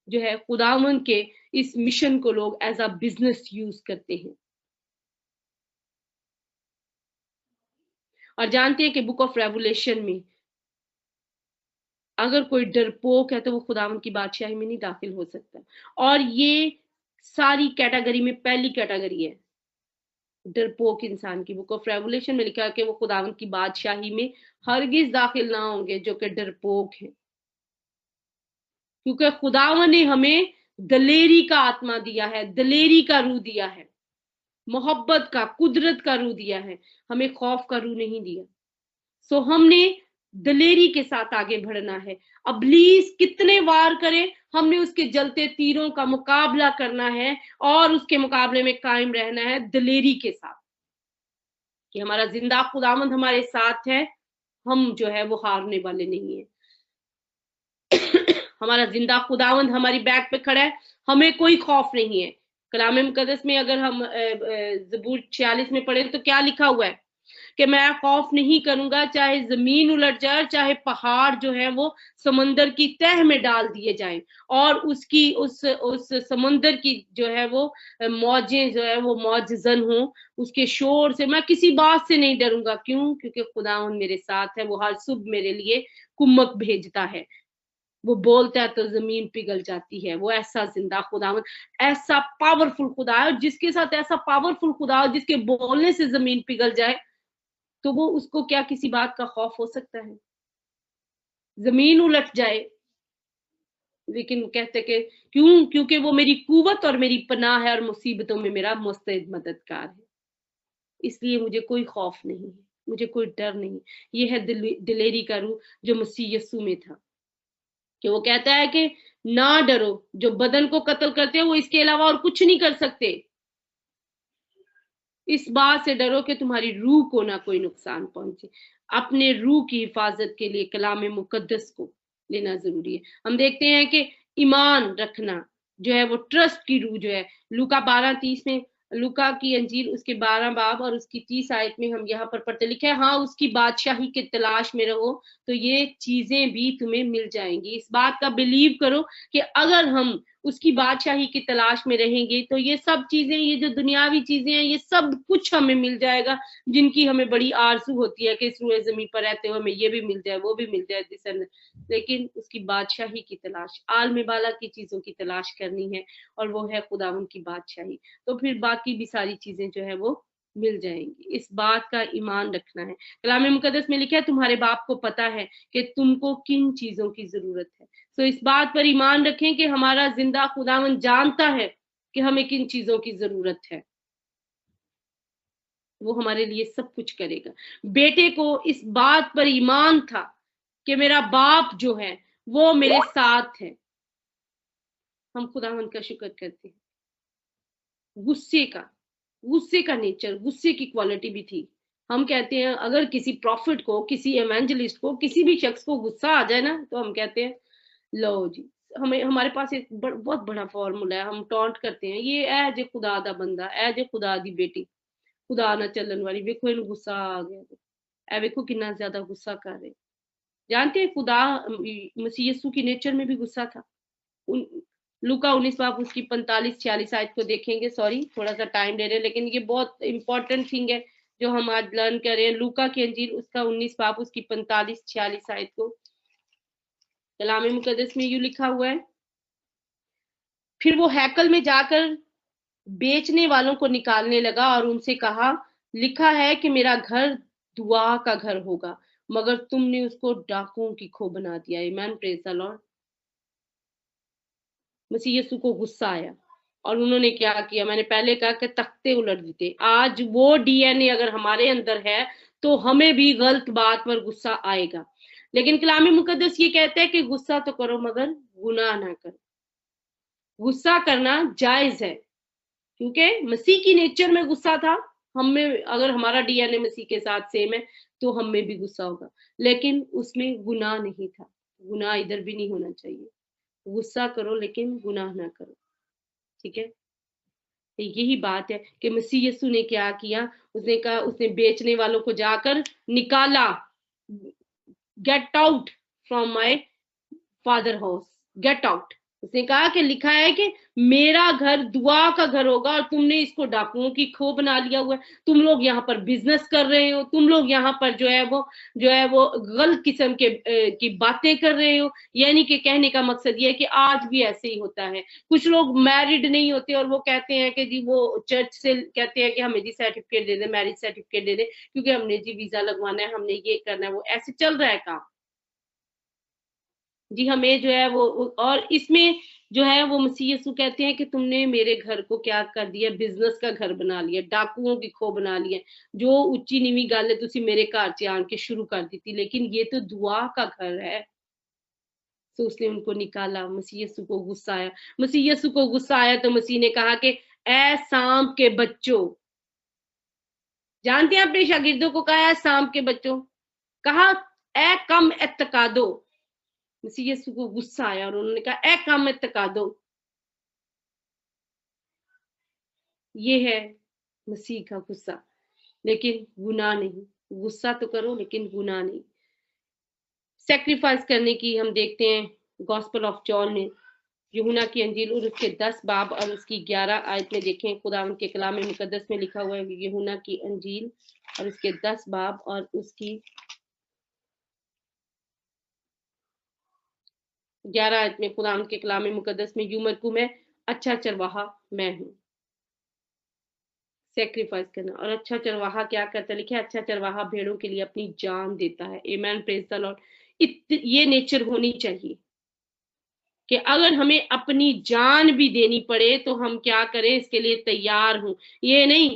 जो है, खुदावंद के इस मिशन को लोग एज अ बिजनेस यूज करते हैं। और जानते हैं कि बुक ऑफ रेवलेशन में अगर कोई डरपोक है तो वो खुदावंद की बादशाही में नहीं दाखिल हो सकता। और ये सारी कैटेगरी में पहली कैटेगरी है डरपोक इंसान की। बुक ऑफ रेवलेशन में लिखा है कि वो खुदावंद की बादशाही में हरगिज दाखिल ना होंगे जो कि डरपोक है, क्योंकि खुदावंद ने हमें दलेरी का आत्मा दिया है, दलेरी का रूह दिया है, मोहब्बत का, कुदरत का रूह दिया है, हमें खौफ का रूह नहीं दिया। सो हमने दलेरी के साथ आगे बढ़ना है। अबलीस कितने वार करे, हमने उसके जलते तीरों का मुकाबला करना है और उसके मुकाबले में कायम रहना है दलेरी के साथ, कि हमारा जिंदा खुदावंद हमारे साथ है, हम जो है वो हारने वाले नहीं है। हमारा जिंदा खुदावंद हमारी बैक पे खड़ा है, हमें कोई खौफ नहीं है। कलाम मुकद्दस में अगर हम ज़बूर 46 में पढ़े तो क्या लिखा हुआ है कि मैं खौफ नहीं करूंगा, चाहे जमीन उलट जाए, चाहे पहाड़ जो है वो समंदर की तह में डाल दिए जाएं, और उसकी उस समंदर की जो है वो मौजें जो है वो मौजजन हो, उसके शोर से मैं किसी बात से नहीं डरूंगा। क्यों? क्योंकि खुदावंद मेरे साथ है, वो हर सुबह मेरे लिए कुम्मक भेजता है, वो बोलता है तो जमीन पिघल जाती है। वो ऐसा जिंदा खुदावंद, ऐसा पावरफुल खुदा है, और जिसके साथ ऐसा पावरफुल खुदा हो जिसके बोलने से जमीन पिघल जाए, तो वो उसको क्या किसी बात का खौफ हो सकता है? जमीन उलट जाए, लेकिन वो कहते कि क्यों? क्योंकि वो मेरी कुवत और मेरी पनाह है और मुसीबतों में मेरा मुस्तैद मददगार है। इसलिए मुझे कोई खौफ नहीं है, मुझे कोई डर नहीं। ये है दिलेरी का रूह जो मसीह यीशु में था, कि वो कहता है कि ना डरो, जो बदन को कत्ल करते हैं वो इसके अलावा और कुछ नहीं कर सकते। इस बात से डरो कि तुम्हारी रूह को ना कोई नुकसान पहुंचे। अपने रूह की हिफाजत के लिए कलाम मुकद्दस को लेना जरूरी है। हम देखते हैं कि ईमान रखना जो है वो ट्रस्ट की रूह जो है, लूका 12:30 में, लूका की अंजील उसके 12 बाब और उसकी 30 आयत में हम यहाँ पर पढ़ते लिखा है, हाँ उसकी बादशाही की तलाश में रहो तो ये चीजें भी तुम्हें मिल जाएंगी। इस बात का बिलीव करो कि अगर हम उसकी बादशाही की तलाश में रहेंगे तो ये सब चीजें, ये जो दुनियावी चीजें हैं, ये सब कुछ हमें मिल जाएगा, जिनकी हमें बड़ी आरज़ू होती है कि इस रूए जमीन पर रहते हुए हमें ये भी मिल जाए, वो भी मिल जाए दिसन। लेकिन उसकी बादशाही की तलाश, आलम बाला की चीजों की तलाश करनी है, और वो है खुदावंद की बादशाही, तो फिर बाकी भी सारी चीजें जो है वो मिल जाएंगी। इस बात का ईमान रखना है। कलाम मुकद्दस में लिखा है तुम्हारे बाप को पता है कि तुमको किन चीजों की जरूरत है। तो इस बात पर ईमान रखें कि हमारा जिंदा खुदावंद जानता है कि हमें किन चीजों की जरूरत है, वो हमारे लिए सब कुछ करेगा। बेटे को इस बात पर ईमान था कि मेरा बाप जो है वो मेरे साथ है। हम खुदावंद का शुक्र करते हैं। गुस्से का नेचर, गुस्से की क्वालिटी भी थी। हम कहते हैं अगर किसी प्रॉफिट को, किसी एवेंजलिस्ट को, किसी भी शख्स को गुस्सा आ जाए ना, तो हम कहते हैं लो जी, हमें हमारे पास एक बहुत बड़ा फॉर्मूला है, हम टॉन्ट करते हैं, ये ए जे खुदा दा बंदा, ए जे खुदा दी बेटी। खुदा ना चलन वाली वेखो इन गुस्सा आ गया ए वेखो कितना ज्यादा गुस्सा कर रहे। जानते हैं खुदा मसीह यीशु की नेचर में भी गुस्सा था। लूका 19 बाब उसकी 45-46 आयत को देखेंगे। सॉरी थोड़ा सा टाइम ले रहे हैं, लेकिन ये बहुत इंपॉर्टेंट थिंग है जो हम आज लर्न कर रहे हैं। लूका की अंजील उसका 19 बाब उसकी 45-46 आयत को कलाम मुकद्दस में यूं लिखा हुआ है, फिर वो हैकल में जाकर बेचने वालों को निकालने लगा और उनसे कहा, लिखा है कि मेरा घर दुआ का घर होगा, मगर तुमने उसको डाकुओं की खो बना दिया। आमीन, प्रेज द लॉर्ड। मसीह यीशु को गुस्सा आया और उन्होंने क्या किया, मैंने पहले कहा कि तख्ते उलट देते। आज वो डीएनए अगर हमारे अंदर है तो हमें भी गलत बात पर गुस्सा आएगा, लेकिन कलाम मुकद्दस ये कहता है कि गुस्सा तो करो मगर गुनाह ना करो। गुस्सा करना जायज है क्योंकि मसीह की नेचर में गुस्सा था। हम में अगर हमारा डीएनए मसीह के साथ सेम है तो हम में भी गुस्सा होगा, लेकिन उसमें गुनाह नहीं था। गुनाह इधर भी नहीं होना चाहिए। गुस्सा करो लेकिन गुनाह ना करो, ठीक है। यही बात है कि मसीह यीशु ने क्या किया, उसने कहा, उसने बेचने वालों को जाकर निकाला, get out from my father house, get out. उसने कहा कि लिखा है कि मेरा घर दुआ का घर होगा और तुमने इसको डाकुओं की खो बना लिया हुआ है। तुम लोग यहाँ पर बिजनेस कर रहे हो, तुम लोग यहाँ पर जो है वो गलत किस्म के की बातें कर रहे हो। यानी कि कहने का मकसद ये है कि आज भी ऐसे ही होता है। कुछ लोग मैरिड नहीं होते और वो कहते हैं कि जी वो चर्च से कहते हैं कि हमें जी सर्टिफिकेट दे दे, मैरिज सर्टिफिकेट दे दे, क्योंकि हमने जी वीजा लगवाना है, हमने ये करना है। वो ऐसे चल रहा है काम जी। हमें जो है वो, और इसमें जो है वो मसीह यीशु कहते हैं कि तुमने मेरे घर को क्या कर दिया, बिजनेस का घर बना लिया, डाकुओं की खो बना लिया। जो उच्ची नीवी गल है तुसी मेरे घर च आन के शुरू कर दी थी, लेकिन ये तो दुआ का घर है। तो उसने उनको निकाला। मसीह यीशु को गुस्सा आया। मसीह यीशु को गुस्सा आया तो मसीह ने कहा कि ए सांप के बच्चों, जानते हैं अपने शागिर्दों को कहा, सांप के बच्चों, कहा ए कम एतकादो। मसीह यीशु को गुस्सा आया और उन्होंने कहा ए कम एतकादो। ये है मसीह का गुस्सा, लेकिन गुनाह नहीं। गुस्सा तो करो लेकिन गुनाह नहीं। सैक्रिफाइस करने की हम देखते हैं गॉस्पेल ऑफ जॉन में, यूहन्ना की अंजील और उसके 10 बाब और उसकी 11 आयत में देखें। खुदावंद के कलाम मुकद्दस में लिखा हुआ है, यूहन्ना की अंजील और उसके 10 बाब और उसकी 11 आयत में खुदावंद के कलाम मुकद्दस में यूं मरकू में, अच्छा चरवाहा मैं हूं। सेक्रीफाइस करना। और अच्छा चरवाहा क्या करता है, लिखा है अच्छा चरवाहा भेड़ों के लिए अपनी जान देता है। आमेन, प्रेज द लॉर्ड। ये नेचर होनी चाहिए कि अगर हमें अपनी जान भी देनी पड़े तो हम क्या करें, इसके लिए तैयार हूं। ये नहीं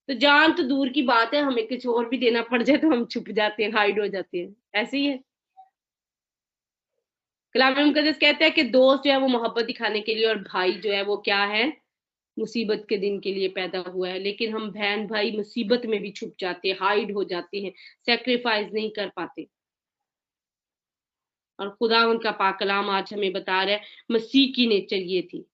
तो जान तो दूर की बात है, हमें कुछ और भी देना पड़ जाए तो हम छुप जाते हैं, हाइड हो जाते हैं। ऐसे ही है। कलाम मुकद्दस कहता है कि दोस्त जो है वो मोहब्बत दिखाने के लिए और भाई जो है वो क्या है, मुसीबत के दिन के लिए पैदा हुआ है। लेकिन हम बहन भाई मुसीबत में भी छुप जाते हैं, हाइड हो जाते हैं, सेक्रीफाइस नहीं कर पाते। और खुदा उनका पाक कलाम आज हमें बता रहा है मसीह की नेचर ये थी।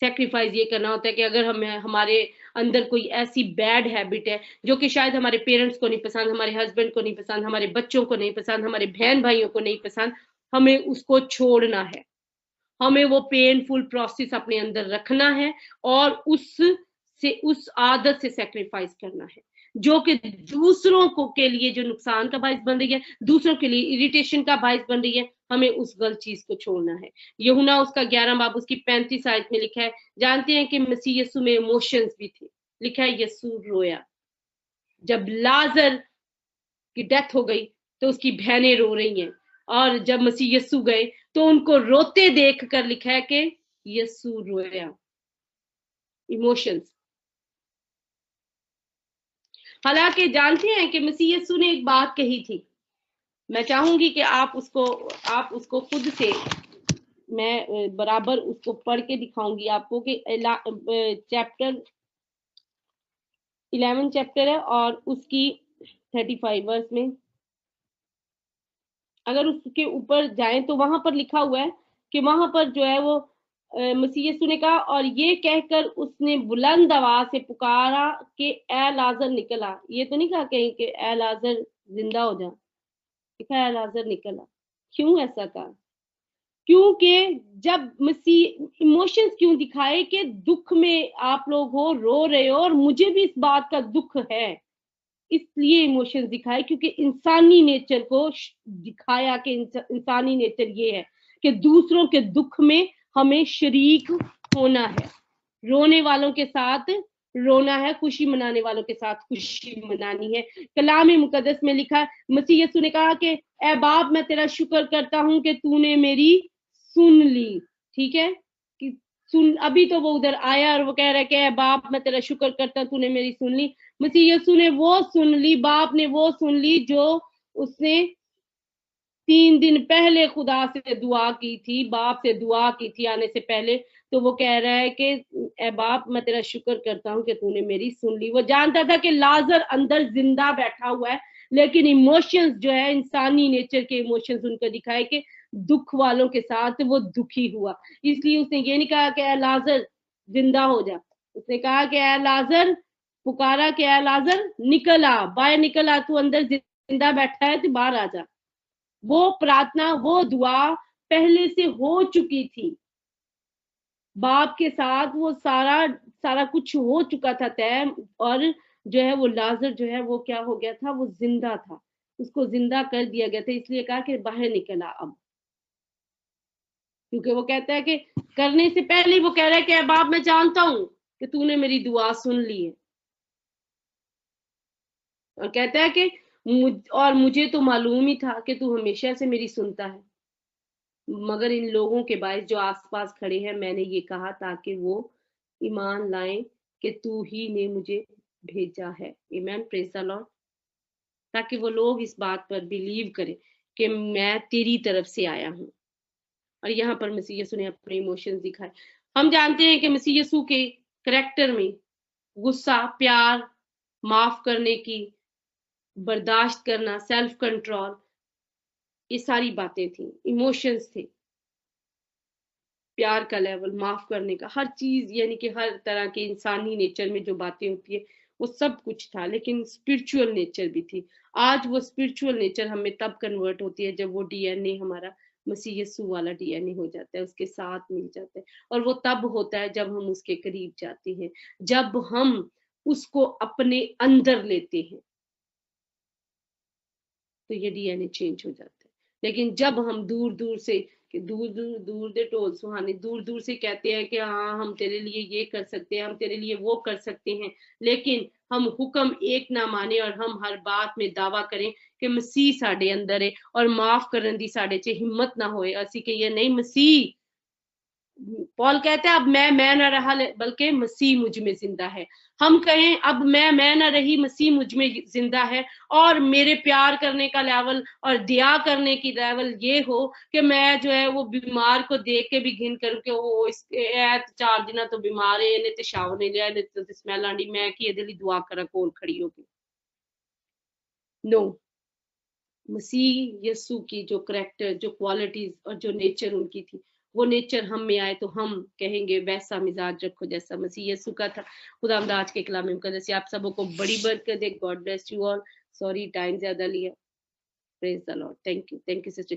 सेक्रीफाइस ये करना होता है कि अगर हमें हमारे अंदर कोई ऐसी बैड हैबिट है जो कि शायद हमारे पेरेंट्स को नहीं पसंद, हमारे हस्बैंड को नहीं पसंद, हमारे बच्चों को नहीं पसंद, हमारे बहन भाइयों को नहीं पसंद, हमें उसको छोड़ना है। हमें वो पेनफुल प्रोसेस अपने अंदर रखना है और उस आदत से सेक्रीफाइस करना है जो कि दूसरों को के लिए जो नुकसान का बायस बन रही है, दूसरों के लिए इरिटेशन का बायस बन रही है। हमें उस गलत चीज को छोड़ना है। यूहन्ना उसका 11 बाब उसकी 35 आयत में लिखा है। जानते हैं कि मसीह यीशु में इमोशंस भी थे। लिखा है यीशु रोया। जब लाजर की डेथ हो गई तो उसकी बहनें रो रही हैं, और जब मसीह यीशु गए तो उनको रोते देखकर लिखा है कि यीशु रोया। इमोशंस। हालांकि जानते हैं कि मसीह यीशु ने एक बात कही थी, मैं चाहूंगी कि आप उसको खुद से, मैं बराबर उसको पढ़ के दिखाऊंगी आपको कि चैप्टर 11 चैप्टर है और उसकी 35 वर्स में अगर उसके ऊपर जाएं तो वहां पर लिखा हुआ है कि वहां पर जो है वो मसीह यीशु ने कहा, और ये कहकर उसने बुलंद आवाज से पुकारा कि ए लाजर निकल आ। ये तो नहीं कहा कहीं कि ए लाजर जिंदा हो जा, लिखा ए लाजर निकल आ। क्यों ऐसा कहा? क्योंकि जब मसीह इमोशंस क्यों दिखाए कि दुख में आप लोग हो, रो रहे हो, और मुझे भी इस बात का दुख है, इसलिए इमोशंस दिखाए, क्योंकि इंसानी नेचर को दिखाया कि इंसानी नेचर ये है कि दूसरों के दुख में हमें शरीक होना है, रोने वालों के साथ रोना है, खुशी मनाने वालों के साथ खुशी मनानी है। कलाम मुकद्दस में लिखा है, मसीह यीशु ने कहा कि ए बाप, मैं तेरा शुक्र करता हूं कि तूने मेरी सुन ली। ठीक है कि सुन, अभी तो वो उधर आया और वो कह रहा है कि ए बाप, मैं तेरा शुक्र करता हूं, तूने मेरी सुन ली। मसीह यीशु ने वो सुन ली, बाप ने वो सुन ली जो उसने 3 दिन पहले खुदा से दुआ की थी, बाप से दुआ की थी आने से पहले। तो वो कह रहा है कि ए बाप, मैं तेरा शुक्र करता हूं कि तूने मेरी सुन ली। वो जानता था कि लाजर अंदर जिंदा बैठा हुआ है, लेकिन इमोशंस जो है, इंसानी नेचर के इमोशंस उनको दिखाए कि दुख वालों के साथ वो दुखी हुआ। इसलिए उसने ये नहीं कहा कि ए लाजर जिंदा हो जा, उसने कहा कि ए लाजर, पुकारा कि ए लाजर निकल आ, बाहर निकल आ, तू अंदर जिंदा बैठा है, तू बाहर आ जा। वो प्रार्थना, वो दुआ पहले से हो चुकी थी, बाप के साथ वो सारा सारा कुछ हो चुका था तय। और जो है वो लाजर जो है वो क्या हो गया था, वो जिंदा था, उसको जिंदा कर दिया गया था। इसलिए कहा कि बाहर निकला अब, क्योंकि वो कहता है कि करने से पहले वो कह रहा है कि बाप, मैं जानता हूं कि तूने मेरी दुआ सुन ली है, और कहता है कि मुझे तो मालूम ही था कि तू हमेशा से मेरी सुनता है, मगर इन लोगों के बायस जो आसपास खड़े हैं, मैंने ये कहा ताकि वो ईमान लाएं कि तू ही ने मुझे भेजा है। आमेन, प्रेज द लॉर्ड। ताकि वो लोग इस बात पर बिलीव करें कि मैं तेरी तरफ से आया हूं। और यहाँ पर मसीह यीशु ने अपने इमोशंस दिखाए। हम जानते हैं कि मसीह यीशु के करैक्टर में गुस्सा, प्यार, माफ करने की, बर्दाश्त करना, सेल्फ कंट्रोल, ये सारी बातें थी, इमोशंस थे। प्यार का लेवल, माफ करने का, हर चीज, यानी कि हर तरह के इंसानी नेचर में जो बातें होती है वो सब कुछ था। लेकिन स्पिरिचुअल नेचर भी थी। आज वो स्पिरिचुअल नेचर हमें तब कन्वर्ट होती है जब वो डीएनए हमारा मसीह यीशु वाला डीएनए हो जाता है, उसके साथ मिल जाता है। और वो तब होता है जब हम उसके करीब जाते हैं, जब हम उसको अपने अंदर लेते हैं, तो ये डीएनए चेंज हो जाता है। लेकिन जब हम दूर दूर से, कि दूर दूर दूर दे टोल सुहाने, दूर दूर से कहते हैं कि हाँ हम तेरे लिए ये कर सकते हैं, हम तेरे लिए वो कर सकते हैं, लेकिन हम हुक्म एक ना माने और हम हर बात में दावा करें कि मसीह साडे अंदर है और माफ करने दी साडे च हिम्मत ना होए, असी कहिए नहीं मसीह, पॉल कहता है अब मैं ना रहा बल्कि मसीह मुझ में जिंदा है। हम कहें अब मैं ना रही, मसीह मुझ में जिंदा है, और मेरे प्यार करने का लेवल और दया करने की लेवल ये हो कि मैं जो है वो बीमार को देख के भी घिन करूं कि वो इस 4 दिन तो बीमार है, इन्हें तो शावर नहीं लिया, इन्हें तो स्मेल आंडी, मैं कि ਇਹਦੇ ਲਈ दुआ करा कोल खड़ी होगी। नो, मसीह यीशु की जो करैक्टर, जो क्वालिटीज और जो नेचर उनकी थी, वो नेचर हम में आए तो हम कहेंगे वैसा मिजाज रखो जैसा मसीह यीशु का था। खुदा आज के कलाम मुकद्दस आप सबों को बड़ी बरकत दे। God bless you all. Sorry time ज्यादा लिया। Praise the Lord. Thank you sister.